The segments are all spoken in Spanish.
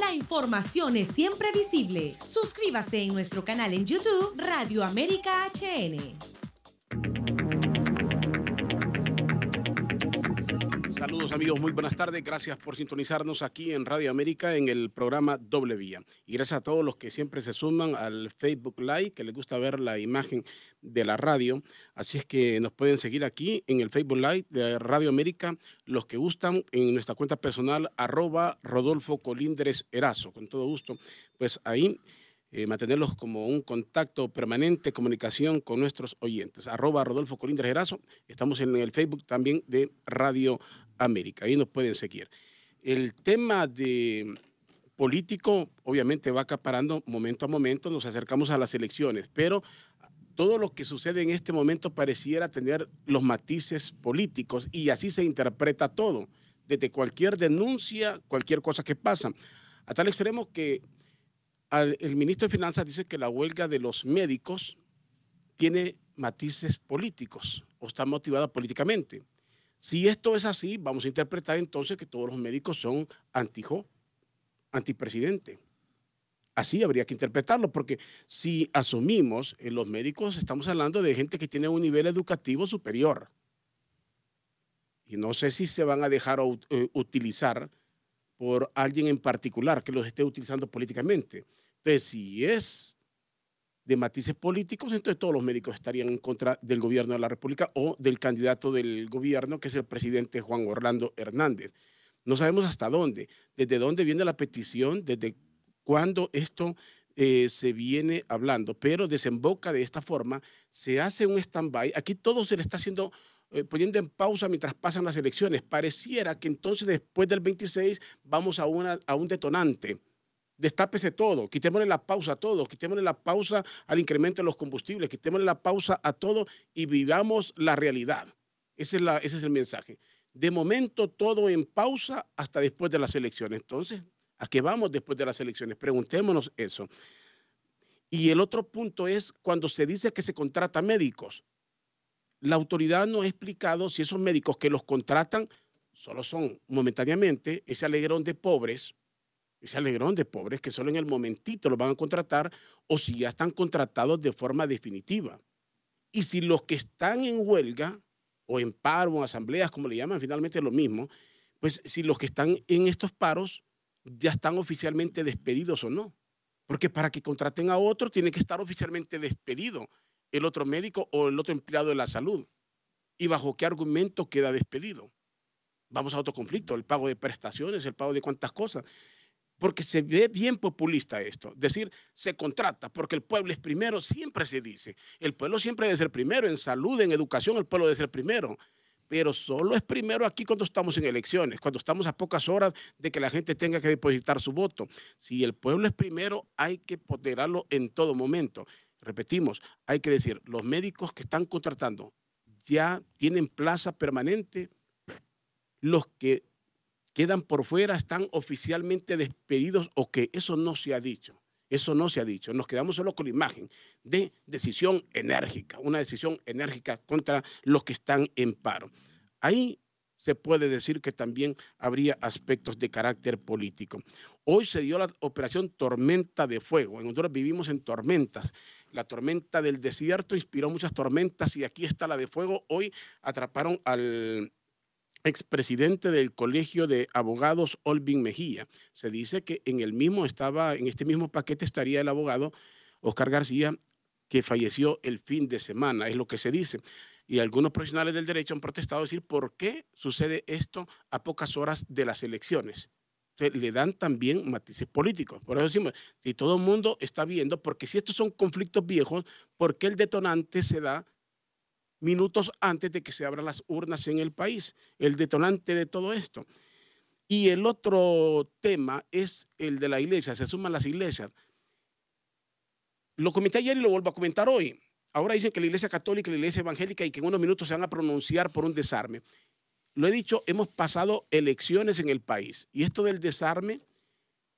La información es siempre visible. Suscríbase en nuestro canal en YouTube, Radio América HN. Saludos amigos, muy buenas tardes. Gracias por sintonizarnos aquí en Radio América en el programa Doble Vía. Y gracias a todos los que siempre se suman al Facebook Live, que les gusta ver la imagen de la radio. Así es que nos pueden seguir aquí en el Facebook Live de Radio América, los que gustan, en nuestra cuenta personal, @RodolfoColindresErazo. Con todo gusto, pues ahí mantenerlos como un contacto permanente, comunicación con nuestros oyentes. @RodolfoColindresErazo. Estamos en el Facebook también de Radio América. Ahí nos pueden seguir. El tema de político obviamente va acaparando momento a momento, nos acercamos a las elecciones, pero todo lo que sucede en este momento pareciera tener los matices políticos y así se interpreta todo, desde cualquier denuncia, cualquier cosa que pasa, a tal extremo que el ministro de Finanzas dice que la huelga de los médicos tiene matices políticos o está motivada políticamente. Si esto es así, vamos a interpretar entonces que todos los médicos son antipresidente. Así habría que interpretarlo, porque si asumimos los médicos, estamos hablando de gente que tiene un nivel educativo superior. Y no sé si se van a dejar utilizar por alguien en particular que los esté utilizando políticamente. Entonces, si es de matices políticos, entonces todos los médicos estarían en contra del gobierno de la República o del candidato del gobierno, que es el presidente Juan Orlando Hernández. No sabemos hasta dónde, desde dónde viene la petición, desde cuándo esto se viene hablando, pero desemboca de esta forma, se hace un stand-by. Aquí todo se le está haciendo, poniendo en pausa mientras pasan las elecciones. Pareciera que entonces después del 26 vamos a un detonante. Destápese todo, quitémosle la pausa a todo, quitémosle la pausa al incremento de los combustibles, quitémosle la pausa a todo y vivamos la realidad. Ese es el mensaje. De momento todo en pausa hasta después de las elecciones. Entonces, ¿a qué vamos después de las elecciones? Preguntémonos eso. Y el otro punto es cuando se dice que se contrata médicos. La autoridad no ha explicado si esos médicos que los contratan solo son momentáneamente ese alegrón de pobres que solo en el momentito los van a contratar o si ya están contratados de forma definitiva. Y si los que están en huelga o en paro o en asambleas, como le llaman, finalmente es lo mismo, pues si los que están en estos paros ya están oficialmente despedidos o no. Porque para que contraten a otro tiene que estar oficialmente despedido el otro médico o el otro empleado de la salud. ¿Y bajo qué argumento queda despedido? Vamos a otro conflicto, el pago de prestaciones, el pago de cuántas cosas. Porque se ve bien populista esto, decir, se contrata porque el pueblo es primero, siempre se dice, el pueblo siempre debe ser primero, en salud, en educación, el pueblo debe ser primero, pero solo es primero aquí cuando estamos en elecciones, cuando estamos a pocas horas de que la gente tenga que depositar su voto. Si el pueblo es primero, hay que ponderarlo en todo momento. Repetimos, hay que decir, los médicos que están contratando ya tienen plaza permanente, los que quedan por fuera, están oficialmente despedidos o que eso no se ha dicho. Eso no se ha dicho. Nos quedamos solo con la imagen de decisión enérgica, una decisión enérgica contra los que están en paro. Ahí se puede decir que también habría aspectos de carácter político. Hoy se dio la operación Tormenta de Fuego. En Honduras vivimos en tormentas. La tormenta del desierto inspiró muchas tormentas y aquí está la de fuego. Hoy atraparon al expresidente del Colegio de Abogados, Olvin Mejía. Se dice que en este mismo paquete estaría el abogado Oscar García, que falleció el fin de semana, es lo que se dice. Y algunos profesionales del derecho han protestado a decir por qué sucede esto a pocas horas de las elecciones. Entonces, le dan también matices políticos. Por eso decimos, si todo el mundo está viendo, porque si estos son conflictos viejos, ¿por qué el detonante se da minutos antes de que se abran las urnas en el país? El detonante de todo esto. Y el otro tema es el de la iglesia, se suman las iglesias. Lo comenté ayer y lo vuelvo a comentar hoy. Ahora dicen que la iglesia católica y la iglesia evangélica y que en unos minutos se van a pronunciar por un desarme. Lo he dicho, hemos pasado elecciones en el país y esto del desarme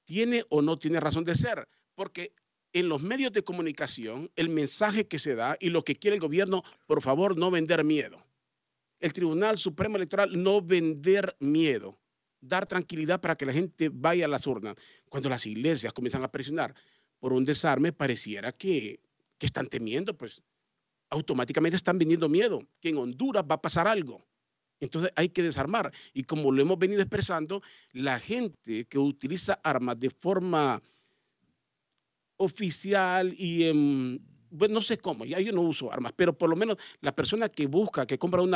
tiene o no tiene razón de ser, porque en los medios de comunicación, el mensaje que se da y lo que quiere el gobierno, por favor, no vender miedo. El Tribunal Supremo Electoral, no vender miedo. dar tranquilidad para que la gente vaya a las urnas. Cuando las iglesias comienzan a presionar por un desarme, pareciera que están temiendo, pues automáticamente están vendiendo miedo, que en Honduras va a pasar algo. Entonces hay que desarmar. Y como lo hemos venido expresando, la gente que utiliza armas de forma oficial y bueno, no sé cómo, ya yo no uso armas, pero por lo menos la persona que busca, que compra un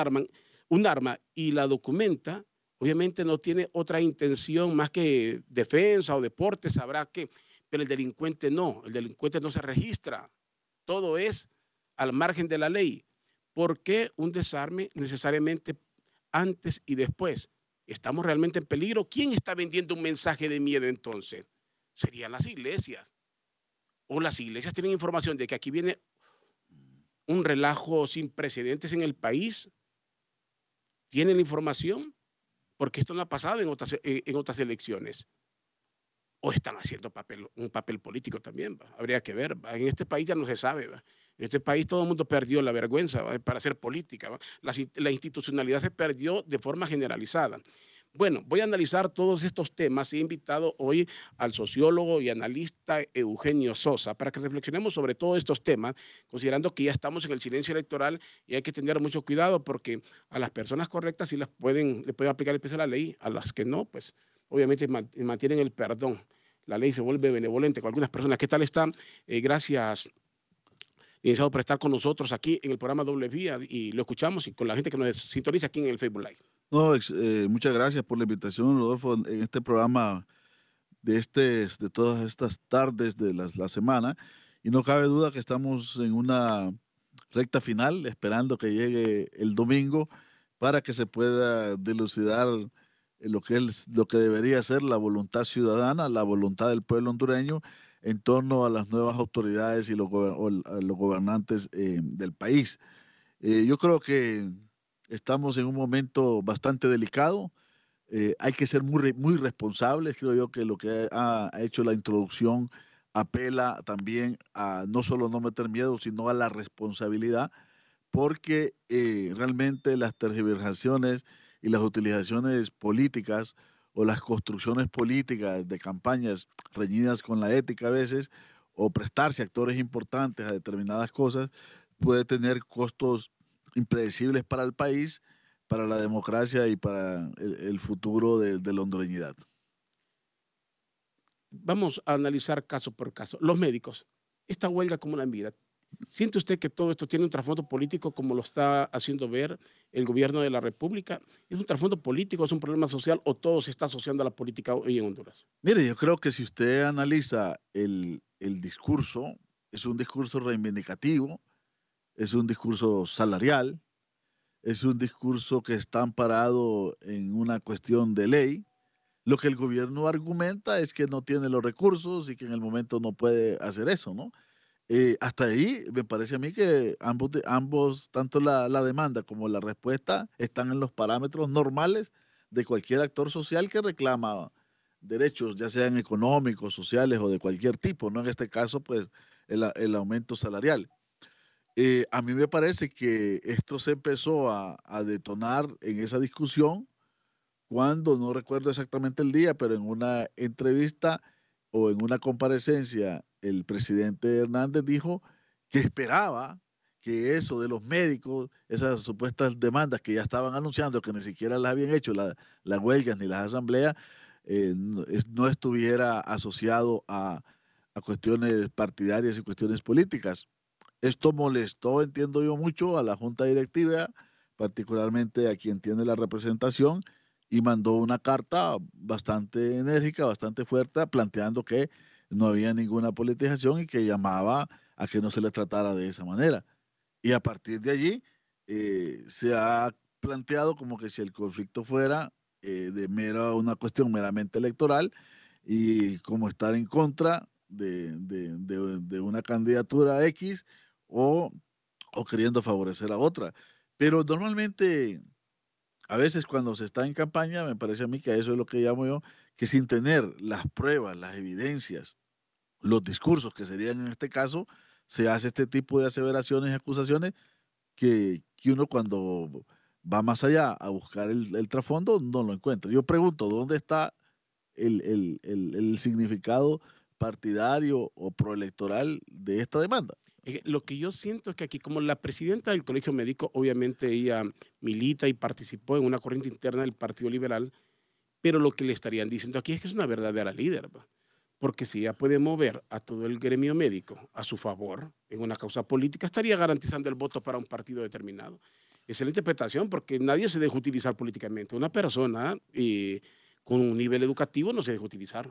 arma y la documenta, obviamente no tiene otra intención más que defensa o deporte, sabrá que, pero el delincuente no se registra, todo es al margen de la ley. ¿Por qué un desarme necesariamente antes y después? ¿Estamos realmente en peligro? ¿Quién está vendiendo un mensaje de miedo entonces? Serían las iglesias. O las iglesias tienen información de que aquí viene un relajo sin precedentes en el país. ¿Tienen la información? Porque esto no ha pasado en otras elecciones. O están haciendo un papel político también, ¿va? Habría que ver, ¿va? En este país ya no se sabe, ¿va? En este país todo el mundo perdió la vergüenza, ¿va? Para hacer política, ¿va? La institucionalidad se perdió de forma generalizada. Bueno, voy a analizar todos estos temas. He invitado hoy al sociólogo y analista Eugenio Sosa para que reflexionemos sobre todos estos temas, considerando que ya estamos en el silencio electoral y hay que tener mucho cuidado porque a las personas correctas sí le pueden aplicar el peso de la ley, a las que no, pues obviamente mantienen el perdón. La ley se vuelve benevolente con algunas personas. ¿Qué tal están? Gracias, licenciado, por estar con nosotros aquí en el programa Doble Vía y lo escuchamos y con la gente que nos sintoniza aquí en el Facebook Live. No, muchas gracias por la invitación, Rodolfo, en este programa de todas estas tardes de la semana. Y no cabe duda que estamos en una recta final, esperando que llegue el domingo para que se pueda dilucidar lo que debería ser la voluntad ciudadana, la voluntad del pueblo hondureño en torno a las nuevas autoridades y a los gobernantes del país. Yo creo que estamos en un momento bastante delicado. Hay que ser muy responsables. Creo yo que lo que ha hecho la introducción apela también a no solo no meter miedo, sino a la responsabilidad, porque realmente las tergiversaciones y las utilizaciones políticas o las construcciones políticas de campañas reñidas con la ética a veces, o prestarse a actores importantes a determinadas cosas, puede tener costos impredecibles para el país, para la democracia y para el futuro de la hondureñidad. Vamos a analizar caso por caso. Los médicos, esta huelga, ¿cómo la mira? ¿Siente usted que todo esto tiene un trasfondo político como lo está haciendo ver el gobierno de la República? ¿Es un trasfondo político, es un problema social o todo se está asociando a la política hoy en Honduras? Mire, yo creo que si usted analiza el discurso, es un discurso reivindicativo, es un discurso salarial, es un discurso que está amparado en una cuestión de ley. Lo que el gobierno argumenta es que no tiene los recursos y que en el momento no puede hacer eso, ¿no? Hasta ahí me parece a mí que ambos tanto la demanda como la respuesta, están en los parámetros normales de cualquier actor social que reclama derechos, ya sean económicos, sociales o de cualquier tipo, ¿no? En este caso, pues, el aumento salarial. A mí me parece que esto se empezó a detonar en esa discusión cuando, no recuerdo exactamente el día, pero en una entrevista o en una comparecencia, el presidente Hernández dijo que esperaba que eso de los médicos, esas supuestas demandas que ya estaban anunciando, que ni siquiera las habían hecho las huelgas ni las asambleas, no estuviera asociado a cuestiones partidarias y cuestiones políticas. Esto molestó, entiendo yo, mucho a la junta directiva, particularmente a quien tiene la representación, y mandó una carta bastante enérgica, bastante fuerte, planteando que no había ninguna politización y que llamaba a que no se le tratara de esa manera. Y a partir de allí se ha planteado como que si el conflicto fuera una cuestión meramente electoral y como estar en contra de una candidatura X o, o queriendo favorecer a otra. Pero normalmente, a veces cuando se está en campaña, me parece a mí que eso es lo que llamo yo, que sin tener las pruebas, las evidencias, los discursos que serían en este caso, se hace este tipo de aseveraciones y acusaciones que uno cuando va más allá a buscar el trasfondo, no lo encuentra. Yo pregunto, ¿dónde está el significado partidario o proelectoral de esta demanda? Lo que yo siento es que aquí, como la presidenta del Colegio Médico, obviamente ella milita y participó en una corriente interna del Partido Liberal, pero lo que le estarían diciendo aquí es que es una verdadera líder, ¿va? Porque si ella puede mover a todo el gremio médico a su favor en una causa política, estaría garantizando el voto para un partido determinado. Esa es la interpretación, porque nadie se deja utilizar políticamente. Una persona con un nivel educativo no se deja utilizar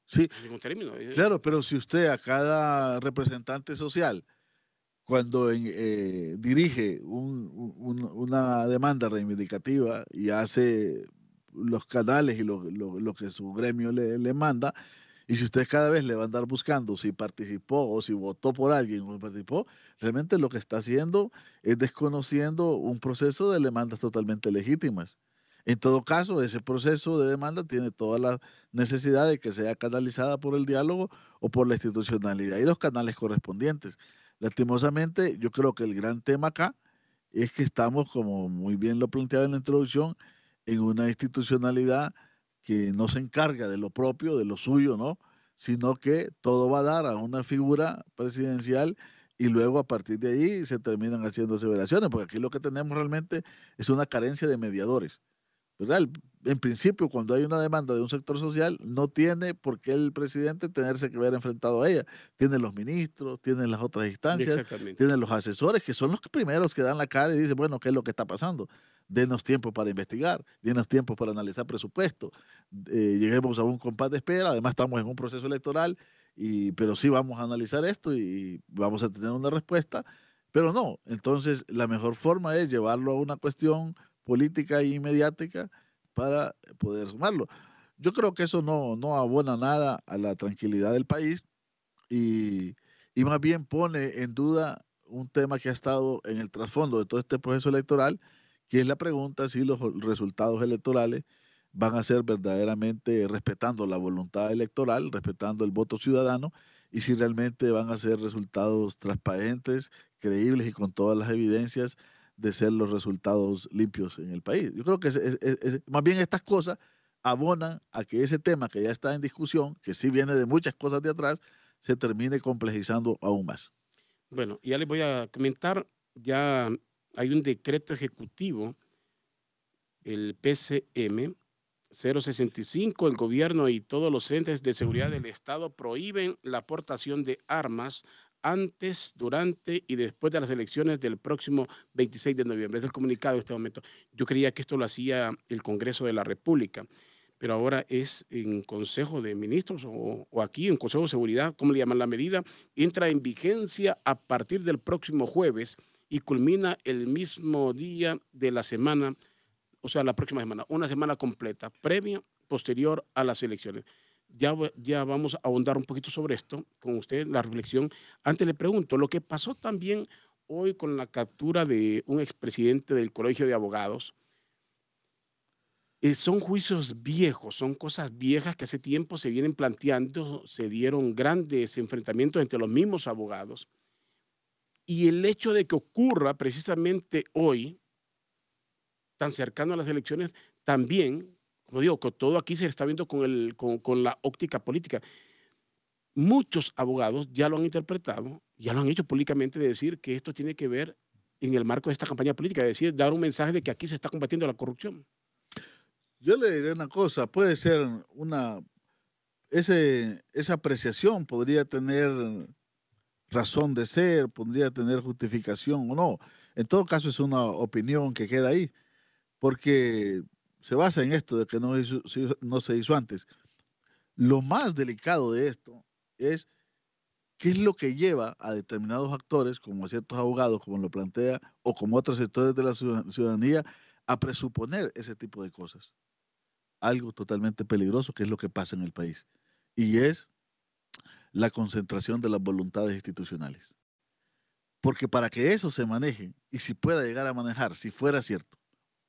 Sí, ningún término. claro, pero si usted a cada representante social, cuando dirige una demanda reivindicativa y hace los canales y lo que su gremio le manda, y si usted cada vez le va a andar buscando si participó o si votó por alguien o participó, realmente lo que está haciendo es desconociendo un proceso de demandas totalmente legítimas. En todo caso, ese proceso de demanda tiene toda la necesidad de que sea canalizada por el diálogo o por la institucionalidad y los canales correspondientes. Lastimosamente, yo creo que el gran tema acá es que estamos, como muy bien lo planteaba en la introducción, en una institucionalidad que no se encarga de lo propio, de lo suyo, ¿no? Sino que todo va a dar a una figura presidencial y luego a partir de ahí se terminan haciendo aseveraciones, porque aquí lo que tenemos realmente es una carencia de mediadores. ¿Verdad? En principio, cuando hay una demanda de un sector social, no tiene por qué el presidente tenerse que ver enfrentado a ella. Tiene los ministros, tiene las otras instancias, Exactamente. tiene los asesores, que son los primeros que dan la cara y dicen, bueno, ¿qué es lo que está pasando? Denos tiempo para investigar, denos tiempo para analizar presupuesto, lleguemos a un compás de espera, además estamos en un proceso electoral, pero sí vamos a analizar esto y vamos a tener una respuesta, pero no, entonces la mejor forma es llevarlo a una cuestión política y mediática para poder sumarlo. Yo creo que eso no abona nada a la tranquilidad del país y, y más bien pone en duda un tema que ha estado en el trasfondo de todo este proceso electoral, que es la pregunta si los resultados electorales van a ser verdaderamente respetando la voluntad electoral, respetando el voto ciudadano, y si realmente van a ser resultados transparentes, creíbles y con todas las evidencias de ser los resultados limpios en el país. Yo creo que más bien estas cosas abonan a que ese tema que ya está en discusión, que sí viene de muchas cosas de atrás, se termine complejizando aún más. Bueno, ya les voy a comentar, ya hay un decreto ejecutivo, el PCM 065, el gobierno y todos los entes de seguridad del Estado prohíben la aportación de armas antes, durante y después de las elecciones del próximo 26 de noviembre. Es el comunicado en este momento. Yo creía que esto lo hacía el Congreso de la República, pero ahora es en Consejo de Ministros o aquí en Consejo de Seguridad, ¿cómo le llaman la medida? Entra en vigencia a partir del próximo jueves y culmina el mismo día de la semana, o sea, la próxima semana, una semana completa, previa, posterior a las elecciones. Ya vamos a ahondar un poquito sobre esto con usted, la reflexión. Antes le pregunto, lo que pasó también hoy con la captura de un expresidente del Colegio de Abogados, son juicios viejos, son cosas viejas que hace tiempo se vienen planteando, se dieron grandes enfrentamientos entre los mismos abogados. Y el hecho de que ocurra precisamente hoy, tan cercano a las elecciones, también, como digo, que todo aquí se está viendo con la óptica política. Muchos abogados ya lo han interpretado, ya lo han hecho públicamente, de decir que esto tiene que ver en el marco de esta campaña política, es decir, dar un mensaje de que aquí se está combatiendo la corrupción. Yo le diré una cosa, puede ser esa apreciación podría tener razón de ser, podría tener justificación o no. En todo caso es una opinión que queda ahí, porque se basa en esto de que no se hizo antes. Lo más delicado de esto es qué es lo que lleva a determinados actores, como ciertos abogados, como lo plantea, o como otros sectores de la ciudadanía, a presuponer ese tipo de cosas. Algo totalmente peligroso, que es lo que pasa en el país. Y es la concentración de las voluntades institucionales. Porque para que eso se maneje, y si pueda llegar a manejar, si fuera cierto,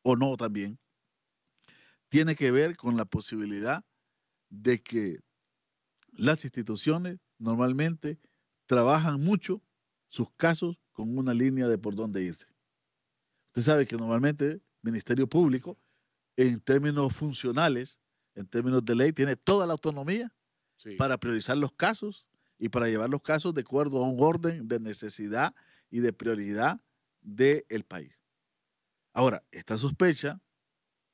o no también, tiene que ver con la posibilidad de que las instituciones normalmente trabajan mucho sus casos con una línea de por dónde irse. Usted sabe que normalmente Ministerio Público, en términos funcionales, en términos de ley, tiene toda la autonomía Sí. para priorizar los casos y para llevar los casos de acuerdo a un orden de necesidad y de prioridad del país. Ahora, esta sospecha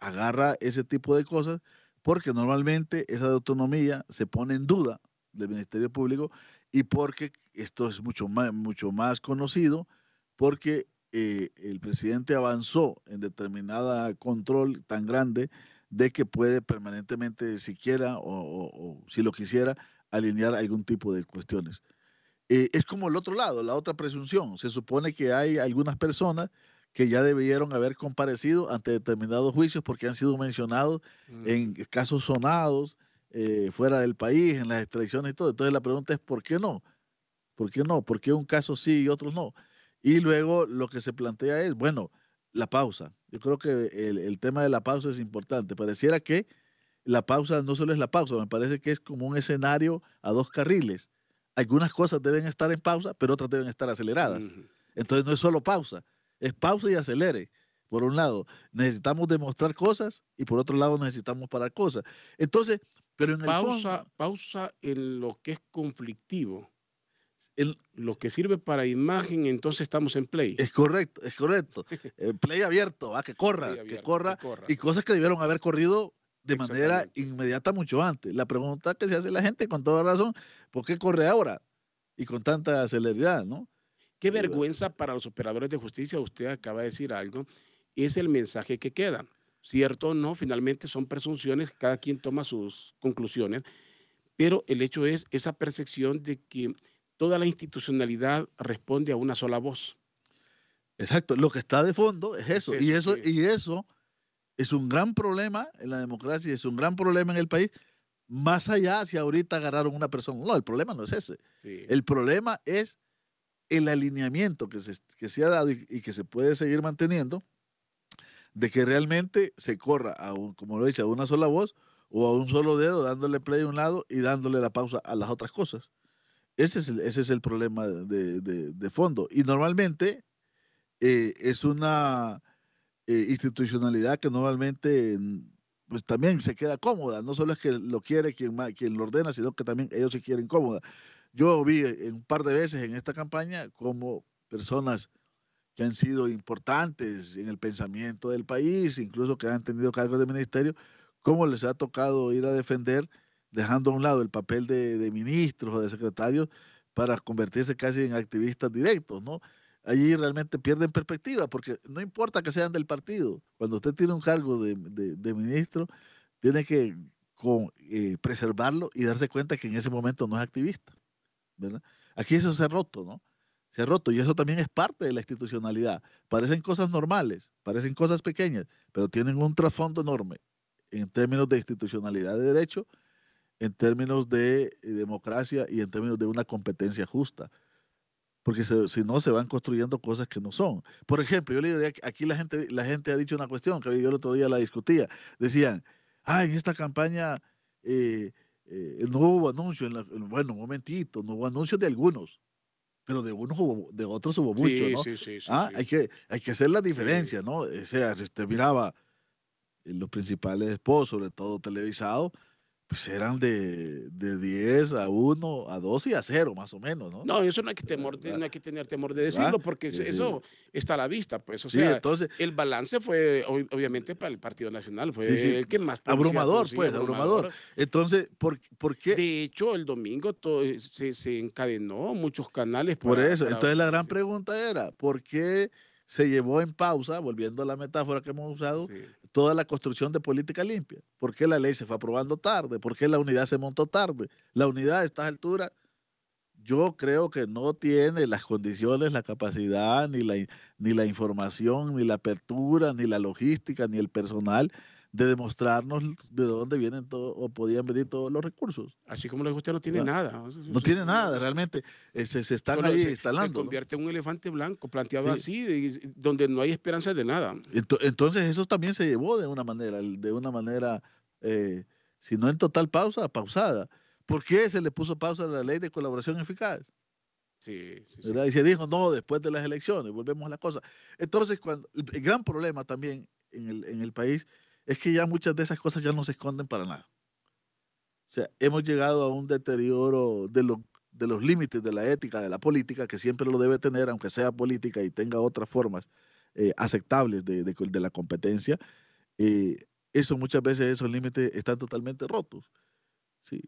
agarra ese tipo de cosas porque normalmente esa autonomía se pone en duda del Ministerio Público y porque esto es mucho más conocido porque el presidente avanzó en determinada control tan grande de que puede permanentemente, siquiera o si lo quisiera, alinear algún tipo de cuestiones. Es como el otro lado, la otra presunción. Se supone que hay algunas personas que ya debieron haber comparecido ante determinados juicios porque han sido mencionados en casos sonados fuera del país, en las extradiciones y todo. Entonces la pregunta es, ¿por qué no? ¿Por qué no? ¿Por qué un caso sí y otros no? Y luego lo que se plantea es, bueno, la pausa. Yo creo que el tema de la pausa es importante. Pareciera que la pausa no solo es la pausa, me parece que es como un escenario a dos carriles. Algunas cosas deben estar en pausa, pero otras deben estar aceleradas. Entonces no es solo pausa, es pausa y acelere. Por un lado, necesitamos demostrar cosas y por otro lado necesitamos parar cosas. Entonces, pero en el fondo... Pausa en lo que es conflictivo. El, Lo que sirve para imagen, entonces estamos en play. Es correcto, es correcto. Play abierto, ¿va? Que corra, Play abierto, que corra. que corra. Y cosas que debieron haber corrido de manera inmediata mucho antes. La pregunta que se hace la gente, con toda razón, ¿por qué corre ahora? Y con tanta celeridad, ¿no? Qué vergüenza para los operadores de justicia, usted acaba de decir algo, es el mensaje que queda. Cierto o no, finalmente son presunciones, cada quien toma sus conclusiones, pero el hecho es esa percepción de que toda la institucionalidad responde a una sola voz. Exacto, lo que está de fondo es eso. Es eso, sí. Y eso es un gran problema en la democracia, es un gran problema en el país, más allá si ahorita agarraron una persona. No, el problema no es ese. Sí. El problema es el alineamiento que se ha dado y que se puede seguir manteniendo, de que realmente se corra, como lo he dicho, a una sola voz o a un solo dedo, dándole play a un lado y dándole la pausa a las otras cosas. Ese es el problema de fondo. Y normalmente es una institucionalidad que normalmente pues también se queda cómoda. No solo es que lo quiere quien lo ordena, sino que también ellos se quieren cómoda. Yo vi un par de veces en esta campaña como personas que han sido importantes en el pensamiento del país, incluso que han tenido cargos de ministerio, cómo les ha tocado ir a defender, dejando a un lado el papel de ministros o de secretarios para convertirse casi en activistas directos, ¿no? Allí realmente pierden perspectiva, porque no importa que sean del partido, cuando usted tiene un cargo de ministro, tiene que preservarlo y darse cuenta que en ese momento no es activista, ¿verdad? Aquí eso se ha roto, ¿no? Se ha roto y eso también es parte de la institucionalidad. Parecen cosas normales, parecen cosas pequeñas, pero tienen un trasfondo enorme en términos de institucionalidad de derecho, en términos de democracia y en términos de una competencia justa. Porque si no, se van construyendo cosas que no son. Por ejemplo, yo le diría que aquí la gente ha dicho una cuestión que yo el otro día la discutía. Decían, en esta campaña no hubo anuncios. Bueno, un momentito, no hubo anuncios de algunos, pero de otros hubo muchos, Sí, ¿no? sí, sí, sí, Hay que hacer la diferencia, sí. ¿no? O sea, si usted miraba los principales spots, sobre todo televisados, pues eran de 10 a 1, a 2 y a 0, más o menos, ¿no? No, eso no hay que no hay que tener temor de decirlo, porque eso está a la vista, pues. O Sí, sea, entonces, el balance fue, obviamente, para el Partido Nacional, fue sí, el que más publicidad abrumador, consiguió, pues, abrumador. Entonces, ¿por qué? De hecho, el domingo se encadenó muchos canales Por para, eso. Entonces, la gran sí, pregunta era, ¿por qué se llevó en pausa, volviendo a la metáfora que hemos usado, sí. toda la construcción de política limpia? ¿Por qué la ley se fue aprobando tarde? ¿Por qué la unidad se montó tarde? La unidad a estas alturas, yo creo que no tiene las condiciones, la capacidad, ni la información, ni la apertura, ni la logística, ni el personal de demostrarnos de dónde vienen o podían venir todos los recursos. Así como les gusta, no tiene ¿Verdad? nada. No tiene nada, realmente se están ahí instalando. Se convierte en un elefante blanco, planteado Sí. así, donde no hay esperanza de nada. Entonces eso también se llevó de una manera, si no en total pausa, pausada. ¿Por qué se le puso pausa a la ley de colaboración eficaz? Sí, sí, sí. ¿verdad? Y se dijo, no, después de las elecciones, volvemos a la cosa. Entonces, el gran problema también en el país es que ya muchas de esas cosas ya no se esconden para nada. O sea, hemos llegado a un deterioro de los límites de la ética, de la política, que siempre lo debe tener, aunque sea política y tenga otras formas aceptables de la competencia. eh, Eso muchas veces, esos límites están totalmente rotos. ¿Sí?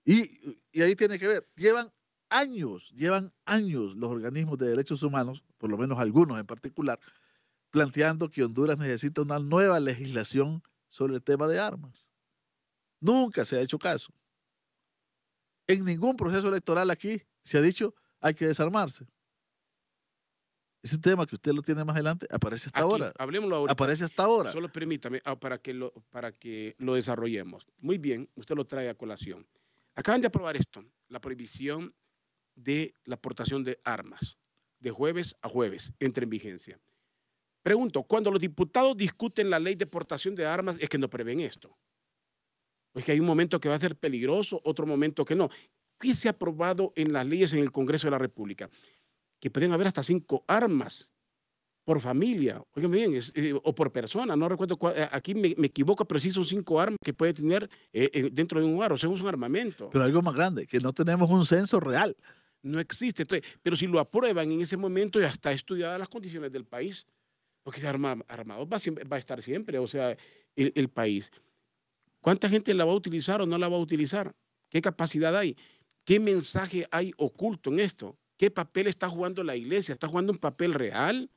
Y ahí tiene que ver, llevan años los organismos de derechos humanos, por lo menos algunos en particular, planteando que Honduras necesita una nueva legislación sobre el tema de armas. Nunca se ha hecho caso. En ningún proceso electoral aquí se ha dicho hay que desarmarse. Ese tema que usted lo tiene más adelante aparece hasta Aquí, ahora. hablemoslo ahorita. Aparece hasta ahora. Solo permítame para que lo desarrollemos. Muy bien, usted lo trae a colación. Acaban de aprobar esto, la prohibición de la aportación de armas, de jueves a jueves, entra en vigencia. Pregunto, cuando los diputados discuten la ley de portación de armas, es que no prevén esto. Es que hay un momento que va a ser peligroso, otro momento que no. ¿Qué se ha aprobado en las leyes en el Congreso de la República? Que pueden haber hasta 5 armas por familia, oigan bien, o por persona, no recuerdo aquí me equivoco, pero sí son 5 armas que puede tener dentro de un hogar, o sea, es un armamento. Pero algo más grande, que no tenemos un censo real. No existe. Entonces, pero si lo aprueban en ese momento, ya está estudiadas las condiciones del país, porque armado va a estar siempre, o sea, el país. ¿Cuánta gente la va a utilizar o no la va a utilizar? ¿Qué capacidad hay? ¿Qué mensaje hay oculto en esto? ¿Qué papel está jugando la iglesia? ¿Está jugando un papel real?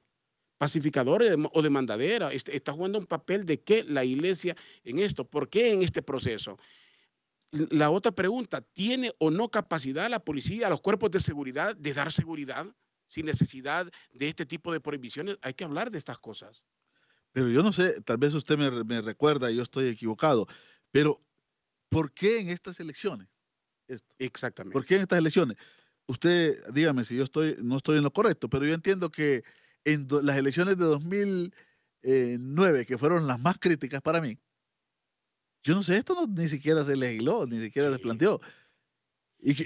¿Pacificador o demandadera? ¿Está jugando un papel de qué la iglesia en esto? ¿Por qué en este proceso? La otra pregunta, ¿tiene o no capacidad la policía, los cuerpos de seguridad de dar seguridad sin necesidad de este tipo de prohibiciones? Hay que hablar de estas cosas. Pero yo no sé, tal vez usted me recuerda y yo estoy equivocado, pero ¿por qué en estas elecciones? Exactamente. ¿Por qué en estas elecciones? Usted, dígame si yo no estoy en lo correcto, pero yo entiendo que en las elecciones de 2009, que fueron las más críticas para mí, yo no sé, esto ni siquiera se legisló, ni siquiera se planteó.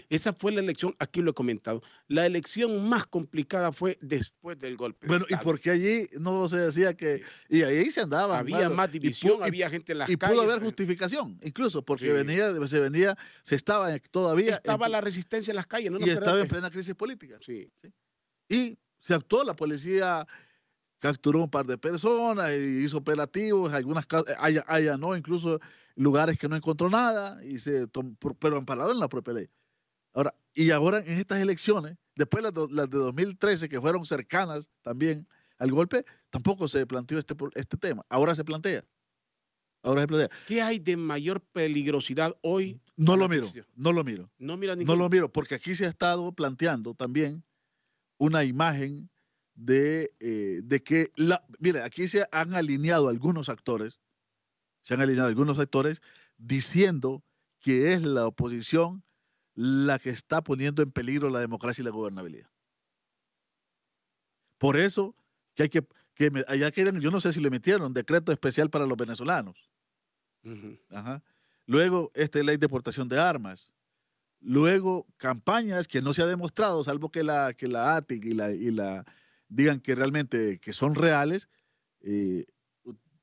Esa fue la elección, aquí lo he comentado, la elección más complicada fue después del golpe de Bueno, ¿y Estado. por qué allí no se decía que... Y ahí se andaba. Había más división, había gente en las calles. Y pudo haber justificación, incluso, porque se estaba todavía... Estaba la resistencia en las calles. Y estaba en plena crisis política. Sí. Y se actuó, la policía capturó un par de personas, y hizo operativos, allanó incluso lugares que no encontró nada, pero amparado en la propia ley. Ahora en estas elecciones, después las de 2013, que fueron cercanas también al golpe, tampoco se planteó este tema. Ahora se plantea. ¿Qué hay de mayor peligrosidad hoy? No lo miro. No lo miro, porque aquí se ha estado planteando también una imagen de que, mire, aquí se han alineado algunos actores, diciendo que es la oposición la que está poniendo en peligro la democracia y la gobernabilidad. Por eso que yo no sé si le metieron decreto especial para los venezolanos. Ajá. Luego, ley de portación de armas. Luego, campañas que no se ha demostrado, salvo que la ATIC y la digan que realmente que son reales,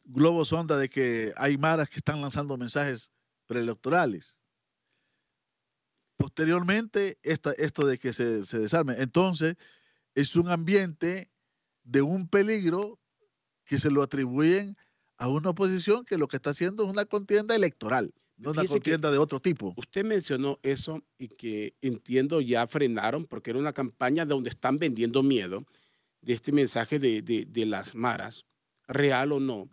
globos sonda de que hay maras que están lanzando mensajes preelectorales. Posteriormente, esto de que se desarme. Entonces, es un ambiente de un peligro que se lo atribuyen a una oposición que lo que está haciendo es una contienda electoral, no una contienda de otro tipo. Usted mencionó eso y que entiendo ya frenaron porque era una campaña donde están vendiendo miedo de este mensaje de las maras, real o no.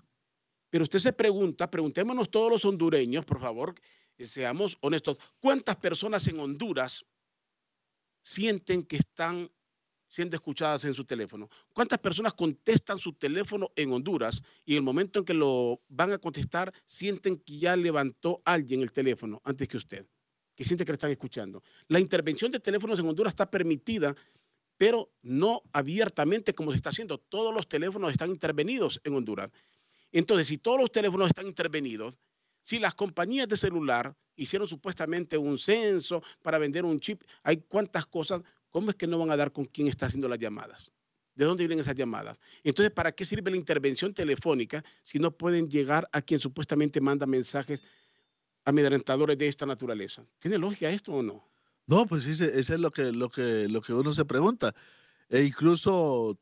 Pero usted se preguntémonos todos los hondureños, por favor, seamos honestos, ¿cuántas personas en Honduras sienten que están siendo escuchadas en su teléfono? ¿Cuántas personas contestan su teléfono en Honduras y en el momento en que lo van a contestar sienten que ya levantó alguien el teléfono antes que usted, que siente que le están escuchando? La intervención de teléfonos en Honduras está permitida, pero no abiertamente como se está haciendo. Todos los teléfonos están intervenidos en Honduras. Entonces, si todos los teléfonos están intervenidos, si las compañías de celular hicieron supuestamente un censo para vender un chip, hay cuántas cosas, ¿cómo es que no van a dar con quién está haciendo las llamadas? ¿De dónde vienen esas llamadas? Entonces, ¿para qué sirve la intervención telefónica si no pueden llegar a quien supuestamente manda mensajes amedrentadores de esta naturaleza? ¿Tiene lógica esto o no? No, pues sí, ese es lo que uno se pregunta. E incluso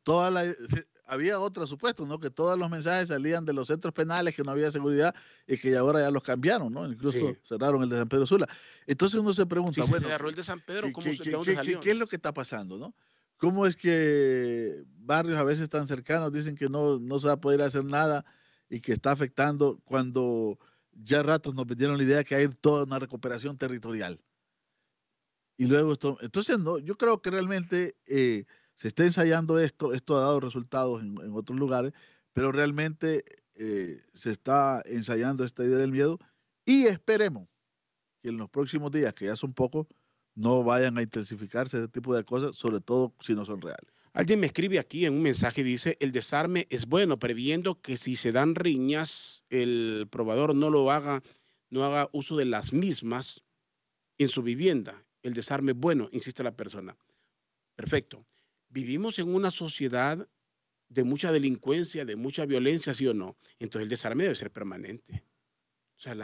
había otros supuestos, ¿no? Que todos los mensajes salían de los centros penales, que no había seguridad y que ahora ya los cambiaron, ¿no? Incluso Sí. cerraron el de San Pedro Sula. Entonces uno se pregunta, Si se bueno, cerró el de San Pedro, ¿cómo, ¿de dónde ¿qué, salió? qué es lo que está pasando, no? ¿Cómo es que barrios a veces tan cercanos dicen que no se va a poder hacer nada y que está afectando cuando ya ratos nos vendieron la idea que hay toda una recuperación territorial? Y luego entonces no, yo creo que realmente se está ensayando esto ha dado resultados en otros lugares, pero realmente se está ensayando esta idea del miedo y esperemos que en los próximos días, que ya son pocos, no vayan a intensificarse ese tipo de cosas, sobre todo si no son reales. Alguien me escribe aquí en un mensaje, dice, el desarme es bueno, previendo que si se dan riñas, el probador no haga uso de las mismas en su vivienda. El desarme es bueno, insiste la persona. Perfecto. Vivimos en una sociedad de mucha delincuencia, de mucha violencia, ¿sí o no? Entonces el desarme debe ser permanente. O sea,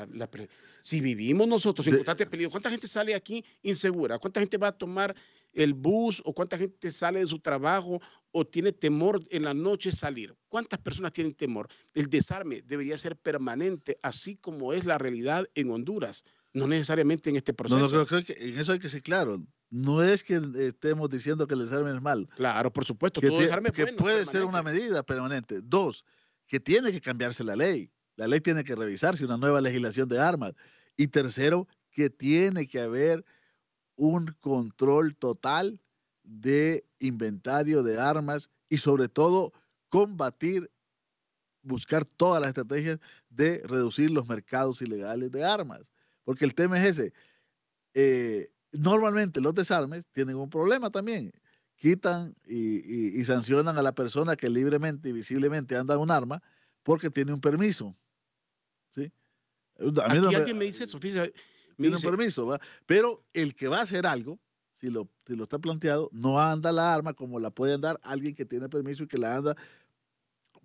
si vivimos nosotros en De- constante peligro, ¿cuánta gente sale aquí insegura? ¿Cuánta gente va a tomar el bus o cuánta gente sale de su trabajo o tiene temor en la noche salir? ¿Cuántas personas tienen temor? El desarme debería ser permanente, así como es la realidad en Honduras, no necesariamente en este no, proceso. creo que en eso hay que ser claro. No es que estemos diciendo que el desarme es malo, Claro, por supuesto, todo desarme es que bueno, es puede ser una permanente. medida permanente. Dos, que tiene que cambiarse la ley. La ley tiene que revisarse, una nueva legislación de armas. Y tercero, que tiene que haber un control total de inventario de armas y sobre todo combatir, buscar todas las estrategias de reducir los mercados ilegales de armas. Porque el tema es ese. Normalmente los desarmes tienen un problema también. Quitan y sancionan a la persona que libremente y visiblemente anda un arma porque tiene un permiso. ¿Sí? A mí no Aquí me, alguien me dice eso, fíjate, me tiene un dice, permiso, ¿va? Pero el que va a hacer algo, si lo está planteado, no anda la arma como la puede andar alguien que tiene permiso y que la anda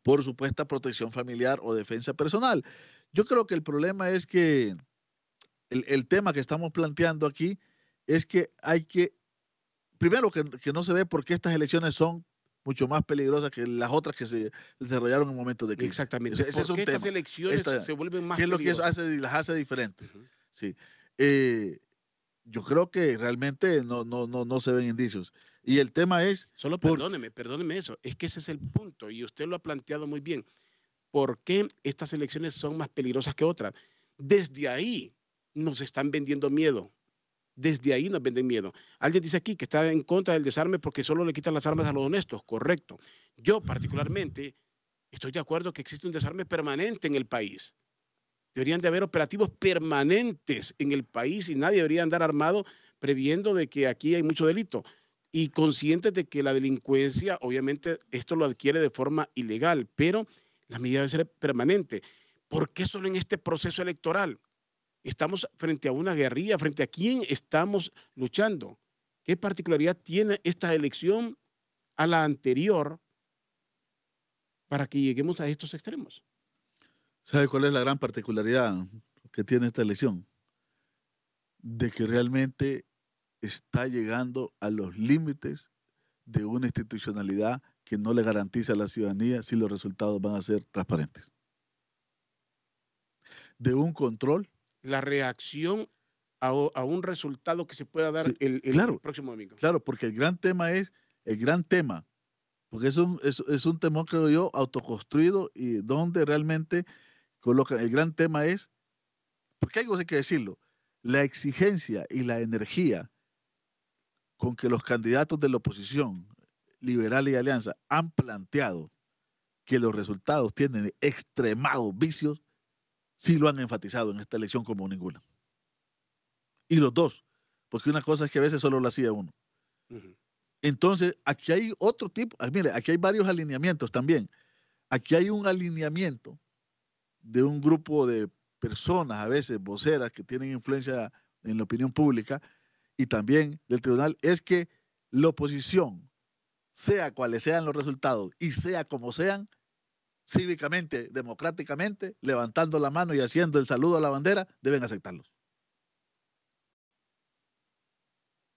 por supuesta protección familiar o defensa personal. Yo creo que el problema es que el tema que estamos planteando aquí es que hay que, primero que no se ve por qué estas elecciones son mucho más peligrosas que las otras que se desarrollaron en momentos de crisis. exactamente, Ese es ¿por un qué estas tema. elecciones se vuelven más ¿Qué es lo que peligrosas? las hace diferentes? Ujú. Sí. Eh, yo creo que realmente no se ven indicios. Y el tema es, Solo ¿por perdóneme eso. Es que ese es el punto y usted lo ha planteado muy bien. ¿Por qué estas elecciones son más peligrosas que otras? Desde ahí nos están vendiendo miedo. Desde ahí nos venden miedo. Alguien dice aquí que está en contra del desarme porque solo le quitan las armas a los honestos. Correcto. Yo particularmente estoy de acuerdo que existe un desarme permanente en el país. Deberían de haber operativos permanentes en el país y nadie debería andar armado previendo de que aquí hay mucho delito y conscientes de que la delincuencia, obviamente, esto lo adquiere de forma ilegal, pero la medida debe ser permanente. ¿Por qué solo en este proceso electoral? Estamos frente a una guerrilla, frente a quién estamos luchando. ¿Qué particularidad tiene esta elección a la anterior para que lleguemos a estos extremos? ¿sabe cuál es la gran particularidad que tiene esta elección? De que realmente está llegando a los límites de una institucionalidad que no le garantiza a la ciudadanía si los resultados van a ser transparentes. De un control, La reacción a un resultado que se pueda dar sí, el claro, próximo domingo. claro, porque el gran tema es, el gran tema, porque es un temor, creo yo, autoconstruido y donde realmente coloca, el gran tema es, porque hay cosas que decirlo, la exigencia y la energía con que los candidatos de la oposición, liberal y alianza, han planteado que los resultados tienen extremados vicios, sí lo han enfatizado en esta elección como ninguna. Y los dos, porque una cosa es que a veces solo lo hacía uno. Ujú. Entonces, aquí hay otro tipo, mire, aquí hay varios alineamientos también. Aquí hay un alineamiento de un grupo de personas, a veces voceras, que tienen influencia en la opinión pública y también del tribunal, es que la oposición, sea cuales sean los resultados y sea como sean, cívicamente, democráticamente, levantando la mano y haciendo el saludo a la bandera, deben aceptarlos.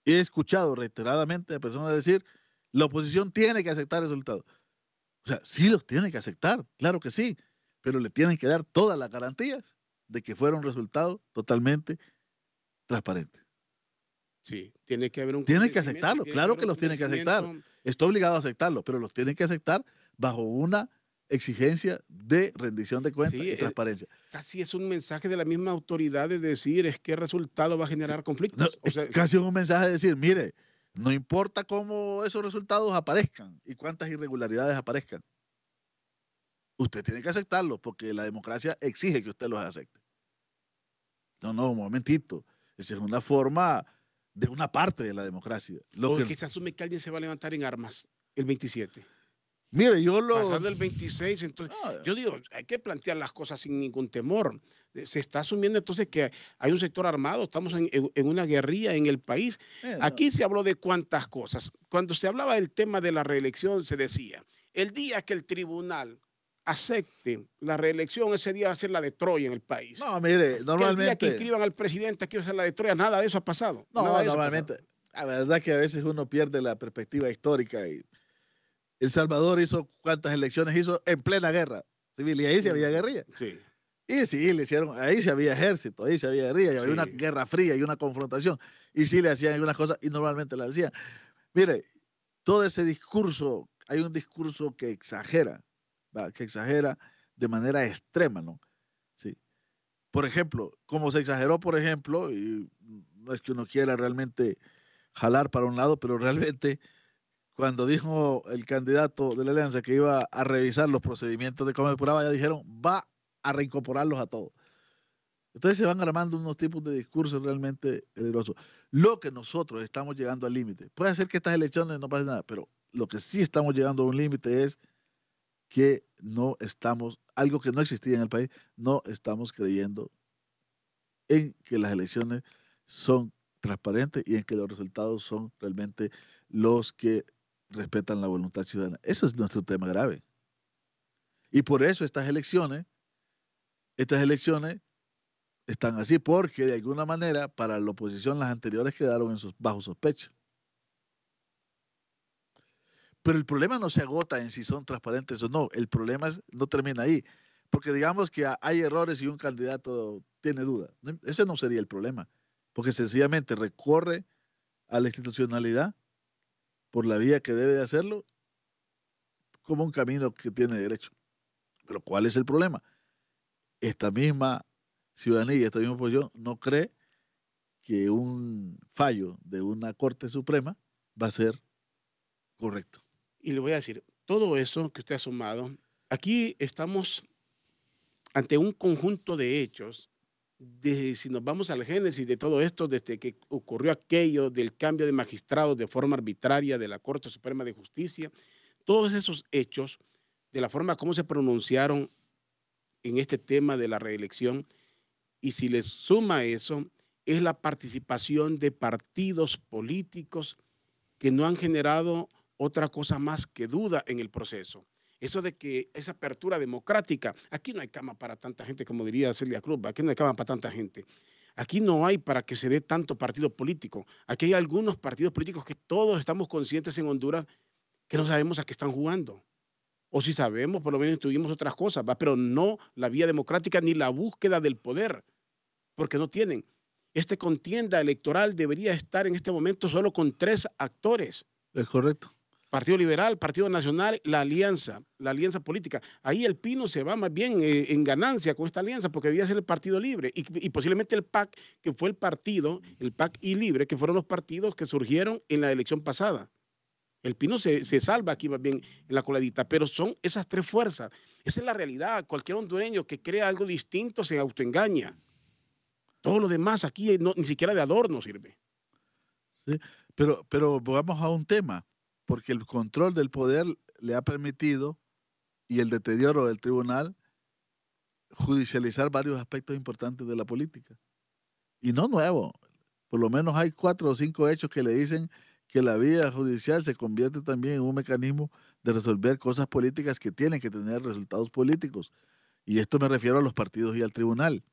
He escuchado reiteradamente a personas decir, la oposición tiene que aceptar el resultado. O sea, sí los tiene que aceptar, claro que sí, pero le tienen que dar todas las garantías de que fueron resultados totalmente transparentes. Sí, tiene que haber un Tienen que convencimiento, aceptarlo, tiene que claro haber que un los tienen que aceptar. convencimiento. Está obligado a aceptarlo, pero los tienen que aceptar bajo una exigencia de rendición de cuentas Sí, y transparencia. casi es un mensaje de la misma autoridad de decir es qué resultado va a generar No, conflictos. O es sea, casi un mensaje de decir, mire, no importa cómo esos resultados aparezcan y cuántas irregularidades aparezcan, usted tiene que aceptarlos porque la democracia exige que usted los acepte. No, un momentito. Esa es una forma de una parte de la democracia. o es que se asume que alguien se va a levantar en armas el 27. Mire, Pasando el 26, entonces, No, yo digo, hay que plantear las cosas sin ningún temor. Se está asumiendo entonces que hay un sector armado, estamos en una guerrilla en el país. no. Aquí se habló de cuántas cosas. Cuando se hablaba del tema de la reelección, se decía, el día que el tribunal acepte la reelección, ese día va a ser la de Troya en el país. No, mire, Que el día que normalmente. inscriban al presidente, aquí va a ser la de Troya, nada de eso ha pasado. No, Nada de eso ha normalmente. pasado. La verdad que a veces uno pierde la perspectiva histórica. Y El Salvador hizo cuántas elecciones hizo en plena guerra civil y ahí sí había guerrilla. Sí. Y sí, le hicieron, ahí sí había ejército, ahí sí había guerrilla, y había una Sí. guerra fría y una confrontación. Y sí le hacían algunas cosas y normalmente la hacían. Mire, todo ese discurso, hay un discurso que exagera, ¿va? Que exagera de manera extrema, ¿no? Sí. Por ejemplo, como se exageró, por ejemplo, y no es que uno quiera realmente jalar para un lado, pero realmente cuando dijo el candidato de la alianza que iba a revisar los procedimientos de cómo depuraba, ya dijeron, va a reincorporarlos a todos. Entonces se van armando unos tipos de discursos realmente peligrosos. Lo que nosotros estamos llegando al límite, puede ser que estas elecciones no pase nada, pero lo que sí estamos llegando a un límite es que no estamos, algo que no existía en el país, no estamos creyendo en que las elecciones son transparentes y en que los resultados son realmente los que respetan la voluntad ciudadana. Eso es nuestro tema grave. Y por eso estas elecciones están así, porque de alguna manera para la oposición las anteriores quedaron bajo sospecha. Pero el problema no se agota en si son transparentes o no. El problema no termina ahí. Porque digamos que hay errores y un candidato tiene duda. Ese no sería el problema. Porque sencillamente recorre a la institucionalidad por la vía que debe de hacerlo como un camino que tiene derecho. Pero ¿cuál es el problema? Esta misma ciudadanía, esta misma oposición no cree que un fallo de una Corte Suprema va a ser correcto. Y le voy a decir, todo eso que usted ha sumado, aquí estamos ante un conjunto de hechos, si nos vamos al génesis de todo esto, desde que ocurrió aquello del cambio de magistrados de forma arbitraria de la Corte Suprema de Justicia, todos esos hechos, de la forma como se pronunciaron en este tema de la reelección, y si le suma eso, es la participación de partidos políticos que no han generado otra cosa más que duda en el proceso. Eso de que esa apertura democrática, aquí no hay cama para tanta gente, como diría Celia Cruz, aquí no hay cama para tanta gente. Aquí no hay para que se dé tanto partido político. Aquí hay algunos partidos políticos que todos estamos conscientes en Honduras que no sabemos a qué están jugando. O si sabemos, por lo menos tuvimos otras cosas, ¿va? Pero no la vía democrática ni la búsqueda del poder, porque no tienen. Esta contienda electoral debería estar en este momento solo con 3 actores. Es correcto. Partido Liberal, Partido Nacional, la alianza política. Ahí el Pino se va más bien en ganancia con esta alianza porque debía ser el Partido Libre y posiblemente el PAC, que fue el PAC y Libre, que fueron los partidos que surgieron en la elección pasada. El Pino se salva aquí más bien en la coladita, pero son esas 3 fuerzas. Esa es la realidad. Cualquier hondureño que crea algo distinto se autoengaña. Todo lo demás aquí ni siquiera de adorno sirve. Sí, pero vamos a un tema, porque el control del poder le ha permitido y el deterioro del tribunal judicializar varios aspectos importantes de la política. Y no nuevo. Por lo menos hay 4 o 5 hechos que le dicen que la vía judicial se convierte también en un mecanismo de resolver cosas políticas que tienen que tener resultados políticos. Y esto me refiero a los partidos y al tribunal.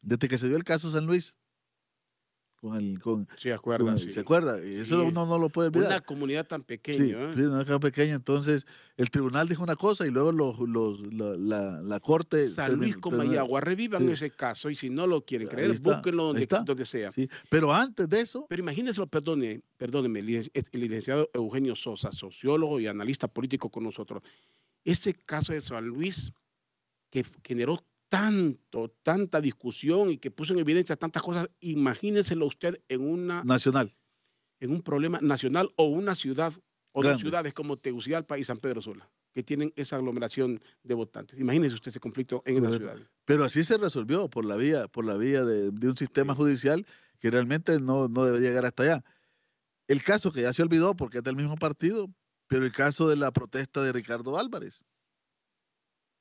Desde que se dio el caso San Luis, Sí, acuerda, ¿se sí. acuerda? Y eso Sí. uno no lo puede olvidar. Una comunidad tan Sí, pequeña, sí, una cosa pequeña. Entonces, el tribunal dijo una cosa y luego la corte San Luis con Mayagua, revivan sí, ese caso y si no lo quieren ahí creer, está, búsquenlo ahí está. donde sea. Sí. Pero antes de eso, Pero imagínense, perdóneme, el licenciado Eugenio Sosa, sociólogo y analista político con nosotros. Ese caso de San Luis que generó tanta discusión y que puso en evidencia tantas cosas, imagínenselo usted nacional, en un problema nacional o una ciudad o dos grande. ciudades como Tegucigalpa y San Pedro Sula, que tienen esa aglomeración de votantes. Imagínense usted ese conflicto en esas Correcto. ciudades. Pero así se resolvió por la vía de un sistema Sí. judicial que realmente no debería llegar hasta allá. El caso que ya se olvidó porque es del mismo partido, pero el caso de la protesta de Ricardo Álvarez,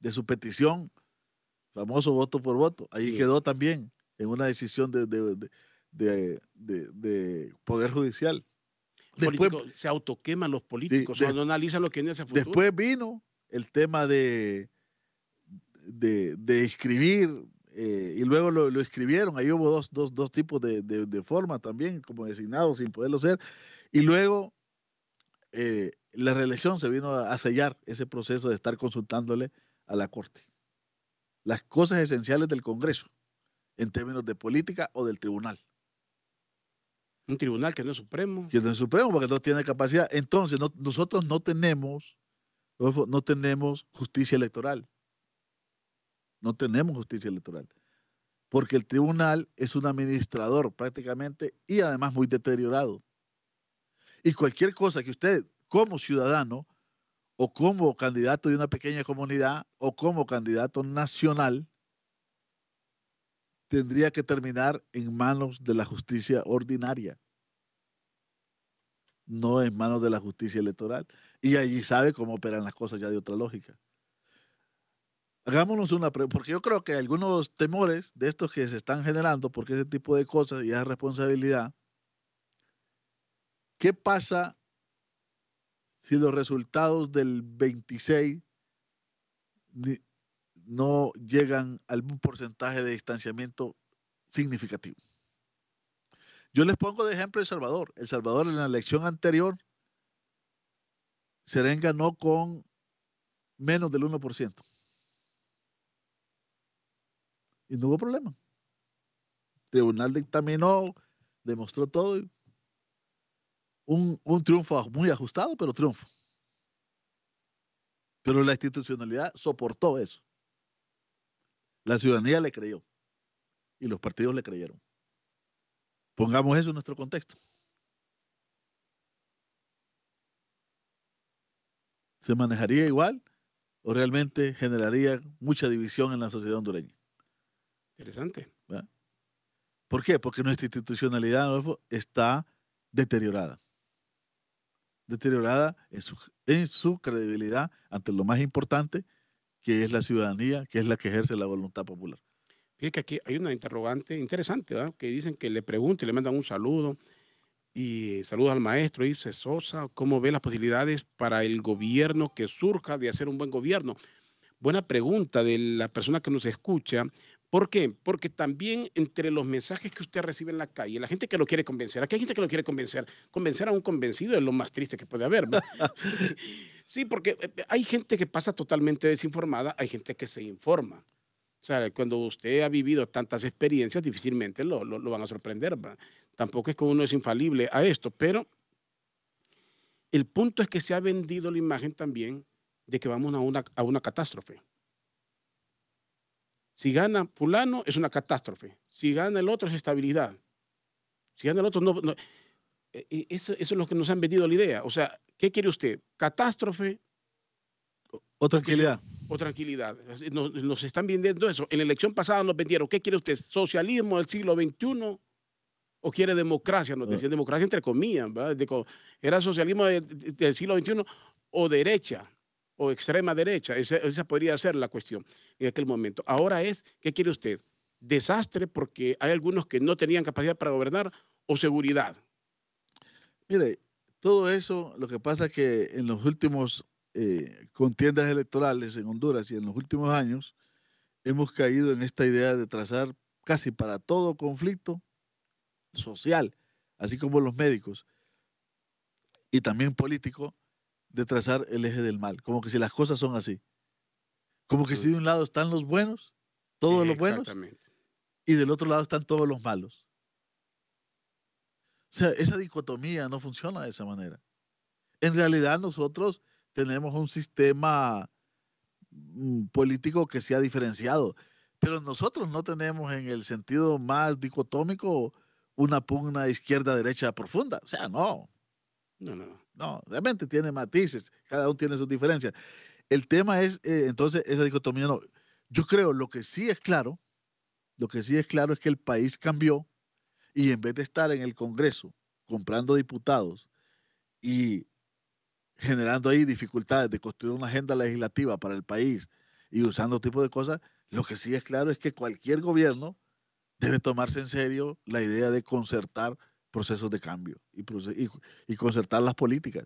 de su petición, famoso voto por voto, ahí Sí. quedó también en una decisión de Poder Judicial. Después, Se autoqueman los sí, políticos, o no analizan lo que viene hacia el futuro. después vino el tema de escribir, y luego lo escribieron. Ahí hubo dos tipos de forma también, como designado sin poderlo ser. Y luego la reelección se vino a sellar ese proceso de estar consultándole a la Corte las cosas esenciales del Congreso en términos de política o del tribunal. Un tribunal que no es supremo. Que es el Supremo, porque no tiene capacidad. Entonces, nosotros no tenemos justicia electoral. No tenemos justicia electoral. Porque el tribunal es un administrador prácticamente y además muy deteriorado. Y cualquier cosa que usted, como ciudadano, o como candidato de una pequeña comunidad, o como candidato nacional, tendría que terminar en manos de la justicia ordinaria, no en manos de la justicia electoral. Y allí sabe cómo operan las cosas ya de otra lógica. Hagámonos una pregunta, porque yo creo que algunos temores de estos que se están generando, porque ese tipo de cosas y esa responsabilidad, ¿qué pasa si los resultados del 26 no llegan a algún porcentaje de distanciamiento significativo? Yo les pongo de ejemplo El Salvador. El Salvador en la elección anterior, Serén ganó con menos del 1%. Y no hubo problema. El tribunal dictaminó, demostró todo. Un triunfo muy ajustado, pero triunfo. Pero la institucionalidad soportó eso. La ciudadanía le creyó. Y los partidos le creyeron. Pongamos eso en nuestro contexto. ¿Se manejaría igual o realmente generaría mucha división en la sociedad hondureña? Interesante. ¿Verdad? ¿Por qué? Porque nuestra institucionalidad, Adolfo, está deteriorada. Deteriorada en su credibilidad ante lo más importante, que es la ciudadanía, que es la que ejerce la voluntad popular. Fíjate que aquí hay una interrogante interesante, ¿verdad? Que dicen que le pregunten, le mandan un saludo y saludos al maestro, dice Sosa, ¿cómo ve las posibilidades para el gobierno que surja de hacer un buen gobierno? Buena pregunta de la persona que nos escucha. ¿Por qué? Porque también entre los mensajes que usted recibe en la calle, la gente que lo quiere convencer, aquí hay gente que lo quiere convencer a un convencido es lo más triste que puede haber, ¿verdad? Sí, porque hay gente que pasa totalmente desinformada, hay gente que se informa. O sea, cuando usted ha vivido tantas experiencias, difícilmente lo van a sorprender, ¿verdad? Tampoco es que uno es infalible a esto, pero el punto es que se ha vendido la imagen también de que vamos a una catástrofe. Si gana fulano, es una catástrofe. Si gana el otro, es estabilidad. Si gana el otro, no. Eso es lo que nos han vendido la idea. O sea, ¿qué quiere usted? ¿Catástrofe O tranquilidad. o tranquilidad? Nos están vendiendo eso. En la elección pasada nos vendieron, ¿qué quiere usted? ¿Socialismo del siglo XXI o quiere democracia? Nos decían democracia entre comillas, ¿verdad? Era socialismo del siglo XXI o derecha o extrema derecha. Esa podría ser la cuestión en aquel momento. Ahora es, ¿qué quiere usted? ¿Desastre porque hay algunos que no tenían capacidad para gobernar o seguridad? Mire, todo eso, lo que pasa es que en los últimos contiendas electorales en Honduras y en los últimos años, hemos caído en esta idea de trazar casi para todo conflicto social, así como los médicos y también político, de trazar el eje del mal, como que si las cosas son así, como que si de un lado están los buenos, todos los buenos, Exactamente. y del otro lado están todos los malos. O sea, esa dicotomía no funciona de esa manera. En realidad nosotros tenemos un sistema político que se ha diferenciado, pero nosotros no tenemos en el sentido más dicotómico una pugna izquierda-derecha profunda. O sea, no, No, no, no. no, realmente tiene matices, cada uno tiene sus diferencias. El tema es, entonces, esa dicotomía no. Yo creo, lo que sí es claro, lo que sí es claro es que el país cambió y en vez de estar en el Congreso comprando diputados y generando ahí dificultades de construir una agenda legislativa para el país y usando tipo de cosas, lo que sí es claro es que cualquier gobierno debe tomarse en serio la idea de concertar procesos de cambio y concertar las políticas.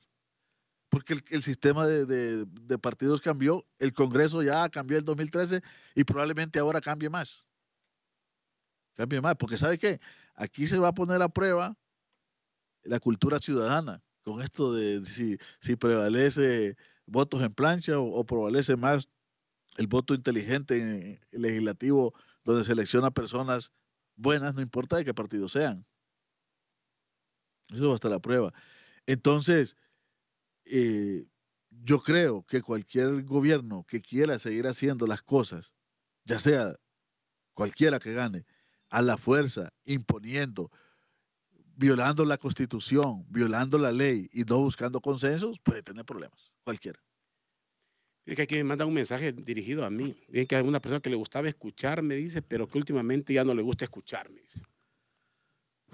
Porque el sistema de partidos cambió, el Congreso ya cambió en 2013 y probablemente ahora cambie más. Cambie más, porque ¿sabe qué? Aquí se va a poner a prueba la cultura ciudadana con esto de si prevalece votos en plancha o prevalece más el voto inteligente legislativo donde selecciona personas buenas, no importa de qué partido sean. Eso va a estar a prueba. Entonces, eh, yo creo que cualquier gobierno que quiera seguir haciendo las cosas, ya sea cualquiera que gane, a la fuerza, imponiendo, violando la constitución, violando la ley y no buscando consensos, puede tener problemas, cualquiera. Es que aquí me mandan un mensaje dirigido a mí. Dicen que hay una persona que le gustaba escucharme, dice, pero que últimamente ya no le gusta escucharme. Dice.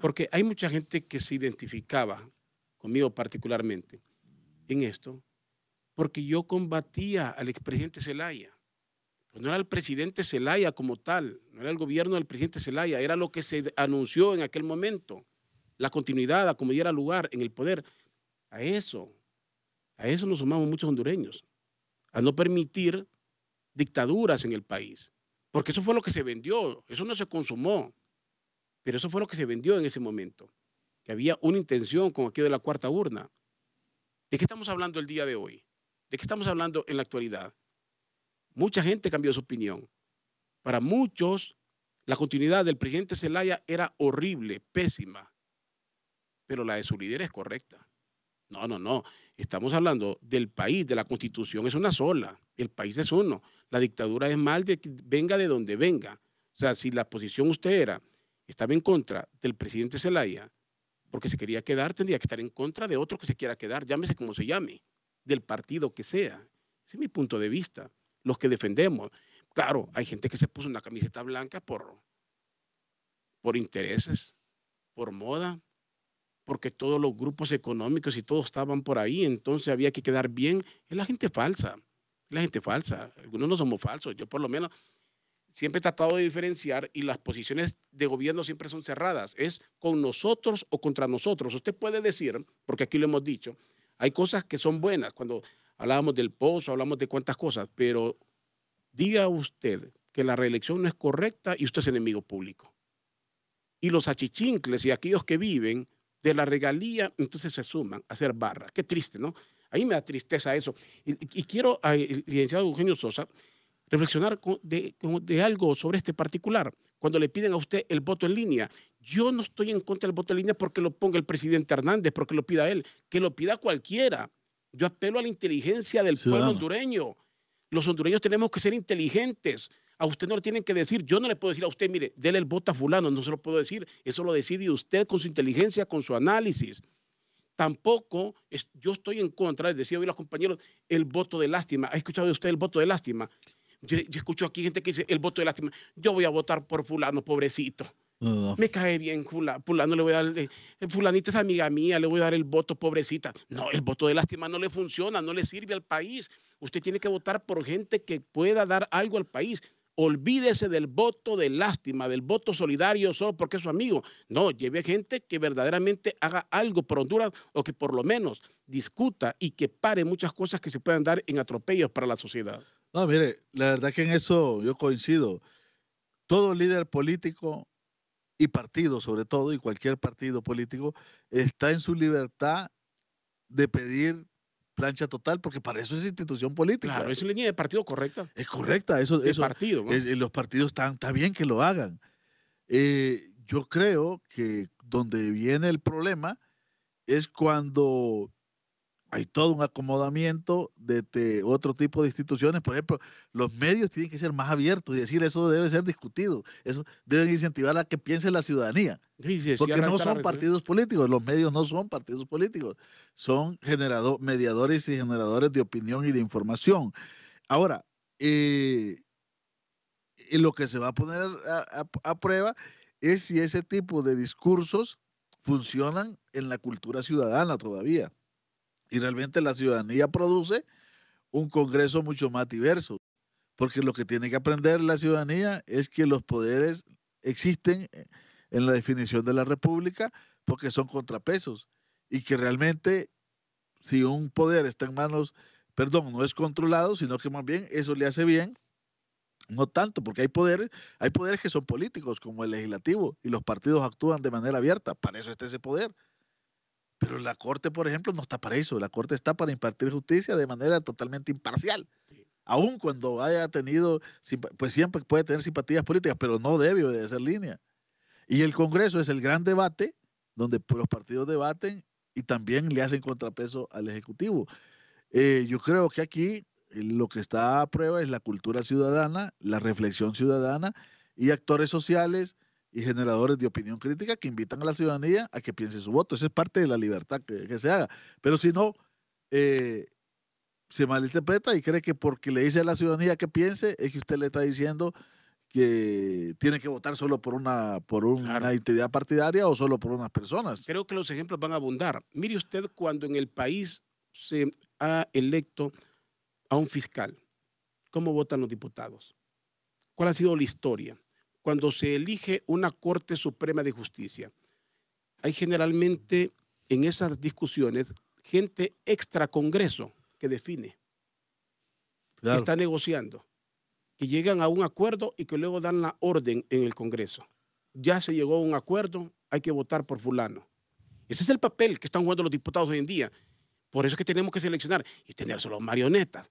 Porque hay mucha gente que se identificaba conmigo particularmente en esto, porque yo combatía al expresidente Zelaya. Pues no era el presidente Zelaya como tal, no era el gobierno del presidente Zelaya, era lo que se anunció en aquel momento, la continuidad, a como diera lugar en el poder. A eso nos sumamos muchos hondureños, a no permitir dictaduras en el país, porque eso fue lo que se vendió, eso no se consumó, pero eso fue lo que se vendió en ese momento, que había una intención con aquello de la cuarta urna. ¿De qué estamos hablando el día de hoy? ¿De qué estamos hablando en la actualidad? Mucha gente cambió su opinión. Para muchos, la continuidad del presidente Zelaya era horrible, pésima, pero la de su líder es correcta. No, no, no. Estamos hablando del país, de la constitución es una sola. El país es uno. La dictadura es mal de que venga de donde venga. O sea, si la posición estaba en contra del presidente Zelaya, porque se quería quedar, tendría que estar en contra de otro que se quiera quedar, llámese como se llame, del partido que sea. Ese es mi punto de vista. Los que defendemos. Claro, hay gente que se puso una camiseta blanca por intereses, por moda, porque todos los grupos económicos y todos estaban por ahí, entonces había que quedar bien. Es la gente falsa, es la gente falsa. Algunos no somos falsos. Yo por lo menos siempre he tratado de diferenciar y las posiciones de gobierno siempre son cerradas. Es con nosotros o contra nosotros. Usted puede decir, porque aquí lo hemos dicho, hay cosas que son buenas. Cuando hablábamos del pozo, hablamos de cuántas cosas, pero diga usted que la reelección no es correcta y usted es enemigo público. Y los achichincles y aquellos que viven de la regalía, entonces se suman a hacer barra. Qué triste, ¿no? A mí me da tristeza eso. Y quiero, licenciado Eugenio Sosa, reflexionar de algo sobre este particular. Cuando le piden a usted el voto en línea, yo no estoy en contra del voto en línea porque lo ponga el presidente Hernández, porque lo pida él, que lo pida cualquiera. Yo apelo a la inteligencia del pueblo hondureño. Los hondureños tenemos que ser inteligentes. A usted no le tienen que decir, yo no le puedo decir a usted, mire, dele el voto a fulano, no se lo puedo decir. Eso lo decide usted con su inteligencia, con su análisis. Tampoco yo estoy en contra, les decía hoy a los compañeros, el voto de lástima. ¿Ha escuchado usted el voto de lástima? Yo escucho aquí gente que dice el voto de lástima. Yo voy a votar por fulano, pobrecito. Me cae bien fulano, le voy a dar, fulanita es amiga mía, le voy a dar el voto, pobrecita. No, el voto de lástima no le funciona, no le sirve al país. Usted tiene que votar por gente que pueda dar algo al país. Olvídese del voto de lástima, del voto solidario solo porque es su amigo. No, lleve a gente que verdaderamente haga algo por Honduras o que por lo menos discuta y que pare muchas cosas que se puedan dar en atropellos para la sociedad. No, mire, la verdad que en eso yo coincido. Todo líder político y partido, sobre todo, y cualquier partido político, está en su libertad de pedir plancha total, porque para eso es institución política. Claro, es línea de partido correcta. Es correcta, eso, De eso partido, ¿no? los partidos está bien que lo hagan. Yo creo que donde viene el problema es cuando hay todo un acomodamiento de otro tipo de instituciones. Por ejemplo, los medios tienen que ser más abiertos y decir eso debe ser discutido. Eso deben incentivar a que piense la ciudadanía. Sí, sí, Porque cierra no esta la son red, partidos políticos, los medios no son partidos políticos, son mediadores y generadores de opinión y de información. Ahora, lo que se va a poner a prueba es si ese tipo de discursos funcionan en la cultura ciudadana todavía. Y realmente la ciudadanía produce un Congreso mucho más diverso, porque lo que tiene que aprender la ciudadanía es que los poderes existen en la definición de la República porque son contrapesos y que realmente si un poder está en manos, perdón, no es controlado, sino que más bien eso le hace bien, no tanto, porque hay poderes que son políticos, como el legislativo, y los partidos actúan de manera abierta, para eso está ese poder. Pero la Corte, por ejemplo, no está para eso. La Corte está para impartir justicia de manera totalmente imparcial. Sí. Aun cuando haya tenido, pues siempre puede tener simpatías políticas, pero no debe obedecer línea. Y el Congreso es el gran debate, donde los partidos debaten y también le hacen contrapeso al Ejecutivo. Yo creo que aquí lo que está a prueba es la cultura ciudadana, la reflexión ciudadana y actores sociales y generadores de opinión crítica que invitan a la ciudadanía a que piense su voto. Esa es parte de la libertad que se haga. Pero si no, se malinterpreta y cree que porque le dice a la ciudadanía que piense, es que usted le está diciendo que tiene que votar solo por una Claro. entidad partidaria o solo por unas personas. Creo que los ejemplos van a abundar. Mire usted cuando en el país se ha electo a un fiscal, ¿cómo votan los diputados? ¿Cuál ha sido la historia? Cuando se elige una Corte Suprema de Justicia, hay generalmente en esas discusiones gente extra Congreso que define, Claro. que está negociando, que llegan a un acuerdo y que luego dan la orden en el Congreso. Ya se llegó a un acuerdo, hay que votar por fulano. Ese es el papel que están jugando los diputados hoy en día. Por eso es que tenemos que seleccionar y tener solo marionetas.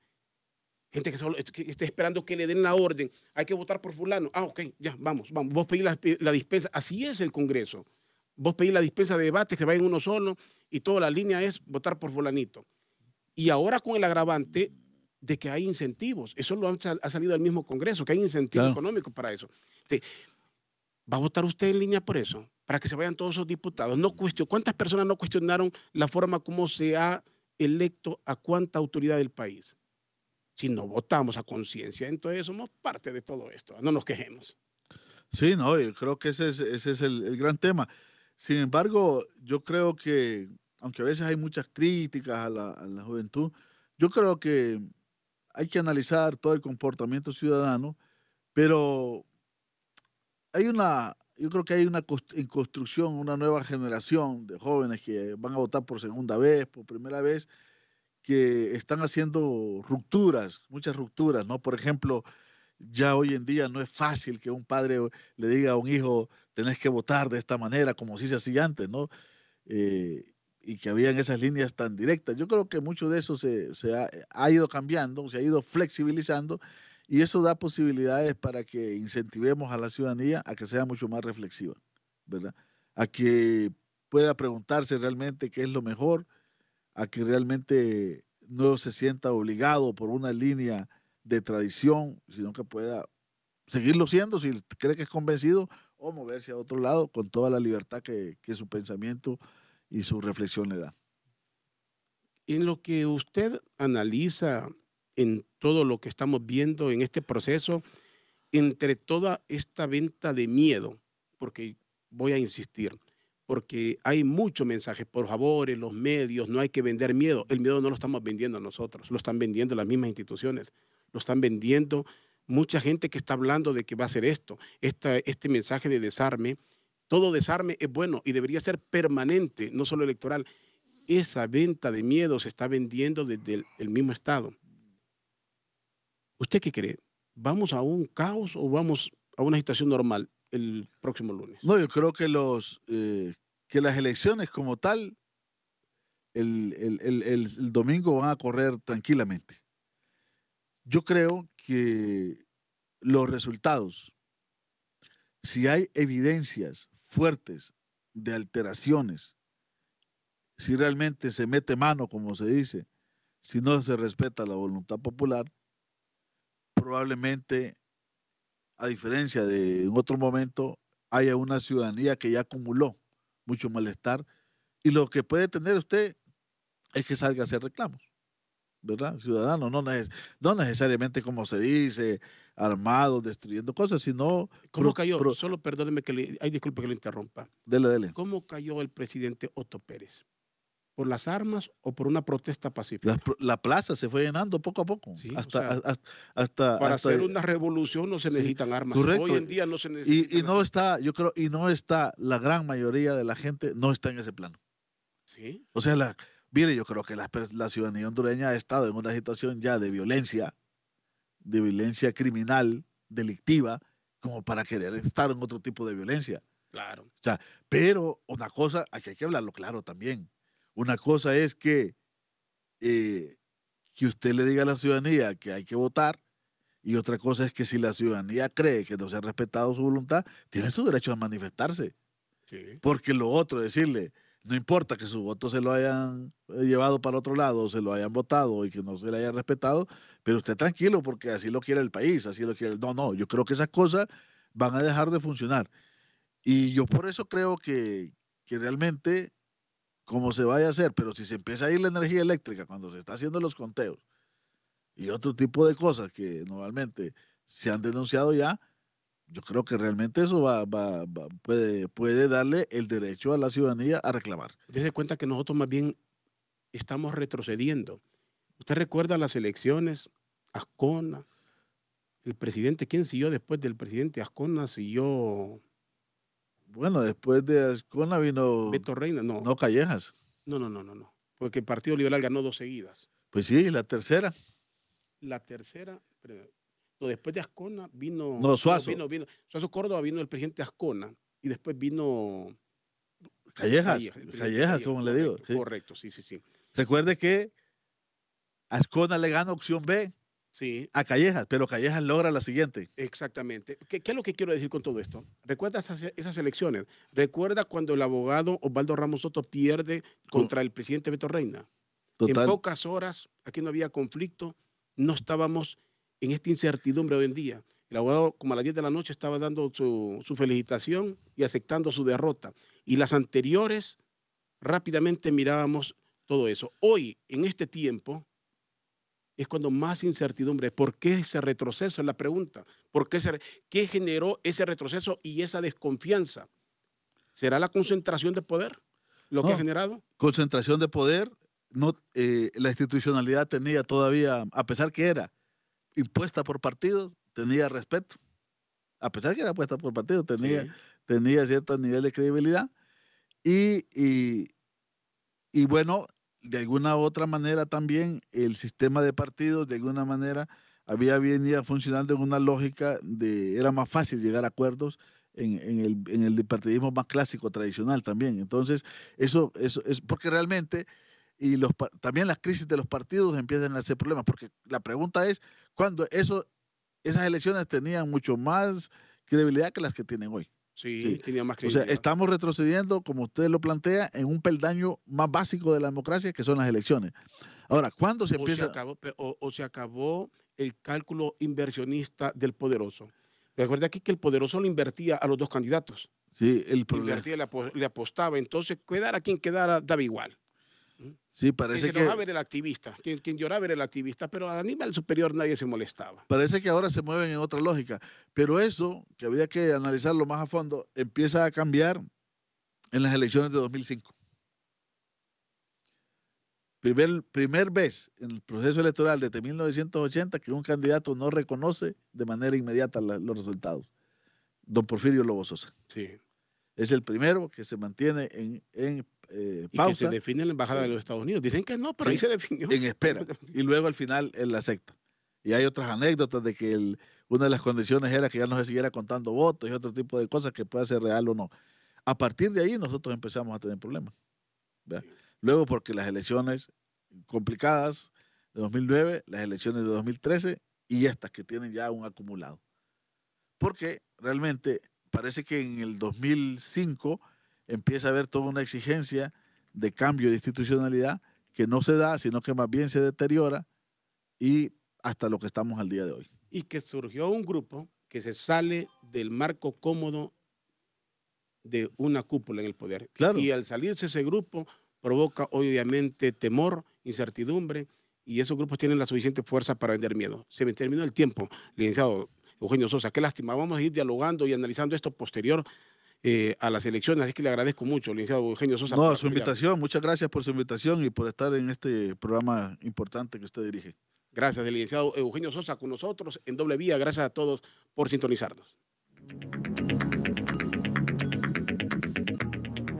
Gente que esté esperando que le den la orden. Hay que votar por fulano. Ah, ok, ya, vamos. Vos pedís la dispensa. Así es el Congreso. Vos pedís la dispensa de debate, que vayan uno solo y toda la línea es votar por fulanito. Y ahora con el agravante de que hay incentivos. Eso ha salido del mismo Congreso, que hay incentivos económicos para eso. ¿Va a votar usted en línea por eso? Para que se vayan todos esos diputados. ¿Cuántas personas no cuestionaron la forma como se ha electo a cuánta autoridad del país? Si no votamos a conciencia, entonces somos parte de todo esto. No nos quejemos. Sí, no, yo creo que ese es el gran tema. Sin embargo, yo creo que, aunque a veces hay muchas críticas a la juventud, yo creo que hay que analizar todo el comportamiento ciudadano, pero yo creo que hay en construcción una nueva generación de jóvenes que van a votar por segunda vez, por primera vez, que están haciendo rupturas, muchas rupturas, ¿no? Por ejemplo, ya hoy en día no es fácil que un padre le diga a un hijo, tenés que votar de esta manera, como si se hacía antes, ¿no? Y que habían esas líneas tan directas. Yo creo que mucho de eso ha ido cambiando, se ha ido flexibilizando, y eso da posibilidades para que incentivemos a la ciudadanía a que sea mucho más reflexiva, ¿verdad? A que pueda preguntarse realmente qué es lo mejor, a que realmente no se sienta obligado por una línea de tradición, sino que pueda seguirlo siendo si cree que es convencido o moverse a otro lado con toda la libertad que su pensamiento y su reflexión le da. En lo que usted analiza en todo lo que estamos viendo en este proceso, entre toda esta venta de miedo, porque voy a insistir, porque hay muchos mensajes, por favor, en los medios, no hay que vender miedo. El miedo no lo estamos vendiendo nosotros, lo están vendiendo las mismas instituciones, lo están vendiendo mucha gente que está hablando de que va a hacer esto, este mensaje de desarme. Todo desarme es bueno y debería ser permanente, no solo electoral. Esa venta de miedo se está vendiendo desde el mismo Estado. ¿Usted qué cree? ¿Vamos a un caos o vamos a una situación normal el próximo lunes? No, yo creo que que las elecciones como tal, el domingo van a correr tranquilamente. Yo creo que los resultados, si hay evidencias fuertes de alteraciones, si realmente se mete mano, como se dice, si no se respeta la voluntad popular, probablemente, a diferencia de en otro momento, haya una ciudadanía que ya acumuló mucho malestar y lo que puede tener usted es que salga a hacer reclamos, ¿verdad? Ciudadanos, no necesariamente como se dice, armados, destruyendo cosas, sino... ¿Cómo cayó? Solo perdóneme disculpe que lo interrumpa. Dele. ¿Cómo cayó el presidente Otto Pérez? ¿Por las armas o por una protesta pacífica? La plaza se fue llenando poco a poco. Sí, Para hacer una revolución no se necesitan armas. Correcto. Hoy en día no se necesitan. Y no está, yo creo, y no está, la gran mayoría de la gente no está en ese plano. Sí. O sea, mire, yo creo que la ciudadanía hondureña ha estado en una situación ya de violencia criminal, delictiva, como para querer estar en otro tipo de violencia. Claro. O sea, pero una cosa, aquí hay que hablarlo claro también. Una cosa es que usted le diga a la ciudadanía que hay que votar, y otra cosa es que si la ciudadanía cree que no se ha respetado su voluntad, tiene su derecho a manifestarse. Sí. Porque lo otro, decirle, no importa que su voto se lo hayan llevado para otro lado, o se lo hayan votado y que no se le haya respetado, pero usted tranquilo porque así lo quiere el país, así lo quiere. No, yo creo que esas cosas van a dejar de funcionar. Y yo por eso creo que realmente, como se vaya a hacer, pero si se empieza a ir la energía eléctrica cuando se está haciendo los conteos y otro tipo de cosas que normalmente se han denunciado ya, yo creo que realmente eso puede darle el derecho a la ciudadanía a reclamar. Desde cuenta que nosotros más bien estamos retrocediendo. ¿Usted recuerda las elecciones? Ascona, el presidente, ¿quién siguió después del presidente Ascona? Siguió... Bueno, después de Ascona vino... Beto Reina, no. No, Callejas. No. Porque el Partido Liberal ganó 2 seguidas. Pues sí, la tercera. La tercera... No, después de Ascona vino... No, Suazo. Suazo Córdoba, vino el presidente Ascona y después vino... Callejas, como le digo. Sí. Correcto, sí. Recuerde que Ascona le gana opción B a Callejas, pero Callejas logra la siguiente. Exactamente. ¿Qué es lo que quiero decir con todo esto? ¿Recuerda esas elecciones? ¿Recuerda cuando el abogado Osvaldo Ramos Soto pierde contra el presidente Beto Reina? Total. En pocas horas, aquí no había conflicto, no estábamos en esta incertidumbre hoy en día. El abogado, como a las 10 de la noche, estaba dando su felicitación y aceptando su derrota. Y las anteriores, rápidamente mirábamos todo eso. Hoy, en este tiempo, es cuando más incertidumbre. ¿Por qué ese retroceso? Es la pregunta. ¿Qué generó ese retroceso y esa desconfianza? ¿Será la concentración de poder lo que ha generado? Concentración de poder. No, la institucionalidad tenía todavía, a pesar que era impuesta por partidos, tenía respeto. A pesar que era puesta por partidos, tenía cierto nivel de credibilidad. Y bueno, de alguna u otra manera también el sistema de partidos, de alguna manera, venía funcionando en una lógica era más fácil llegar a acuerdos en el bipartidismo más clásico, tradicional también. Entonces, eso es porque realmente, también las crisis de los partidos empiezan a ser problemas, porque la pregunta es, ¿cuándo esas elecciones tenían mucho más credibilidad que las que tienen hoy? Sí, tenía más credibilidad. O sea, estamos retrocediendo, como usted lo plantea, en un peldaño más básico de la democracia, que son las elecciones. Ahora, ¿cuándo se empieza? Se acabó el cálculo inversionista del poderoso. Recuerda aquí que el poderoso lo invertía a los dos candidatos. Sí, le apostaba. Entonces, quedara quien quedara, daba igual. Sí, parece que... Era el activista. Quien lloraba era el activista, pero a nivel superior nadie se molestaba. Parece que ahora se mueven en otra lógica. Pero eso, que había que analizarlo más a fondo, empieza a cambiar en las elecciones de 2005. Primer vez en el proceso electoral desde 1980 que un candidato no reconoce de manera inmediata los resultados. Don Porfirio Lobo Sosa. Sí. Es el primero que se mantiene en Y pausa. que se define en la embajada de los Estados Unidos. Dicen que no, pero Sí, ahí se definió. en espera. Y luego al final él la acepta. Y hay otras anécdotas de que una de las condiciones era que ya no se siguiera contando votos y otro tipo de cosas que puede ser real o no. A partir de ahí nosotros empezamos a tener problemas. ¿Verdad? Sí. Luego porque las elecciones complicadas de 2009, las elecciones de 2013 y estas que tienen ya un acumulado. Porque realmente parece que en el 2005 empieza a haber toda una exigencia de cambio de institucionalidad que no se da, sino que más bien se deteriora y hasta lo que estamos al día de hoy. Y que surgió un grupo que se sale del marco cómodo de una cúpula en el poder. Claro. Y al salirse ese grupo provoca obviamente temor, incertidumbre, y esos grupos tienen la suficiente fuerza para vender miedo. Se me terminó el tiempo, licenciado Eugenio Sosa. Qué lástima. Vamos a ir dialogando y analizando esto posterior a las elecciones. Así que le agradezco mucho, licenciado Eugenio Sosa. No, su invitación. Muchas gracias por su invitación y por estar en este programa importante que usted dirige. Gracias, el licenciado Eugenio Sosa con nosotros en Doble Vía. Gracias a todos por sintonizarnos.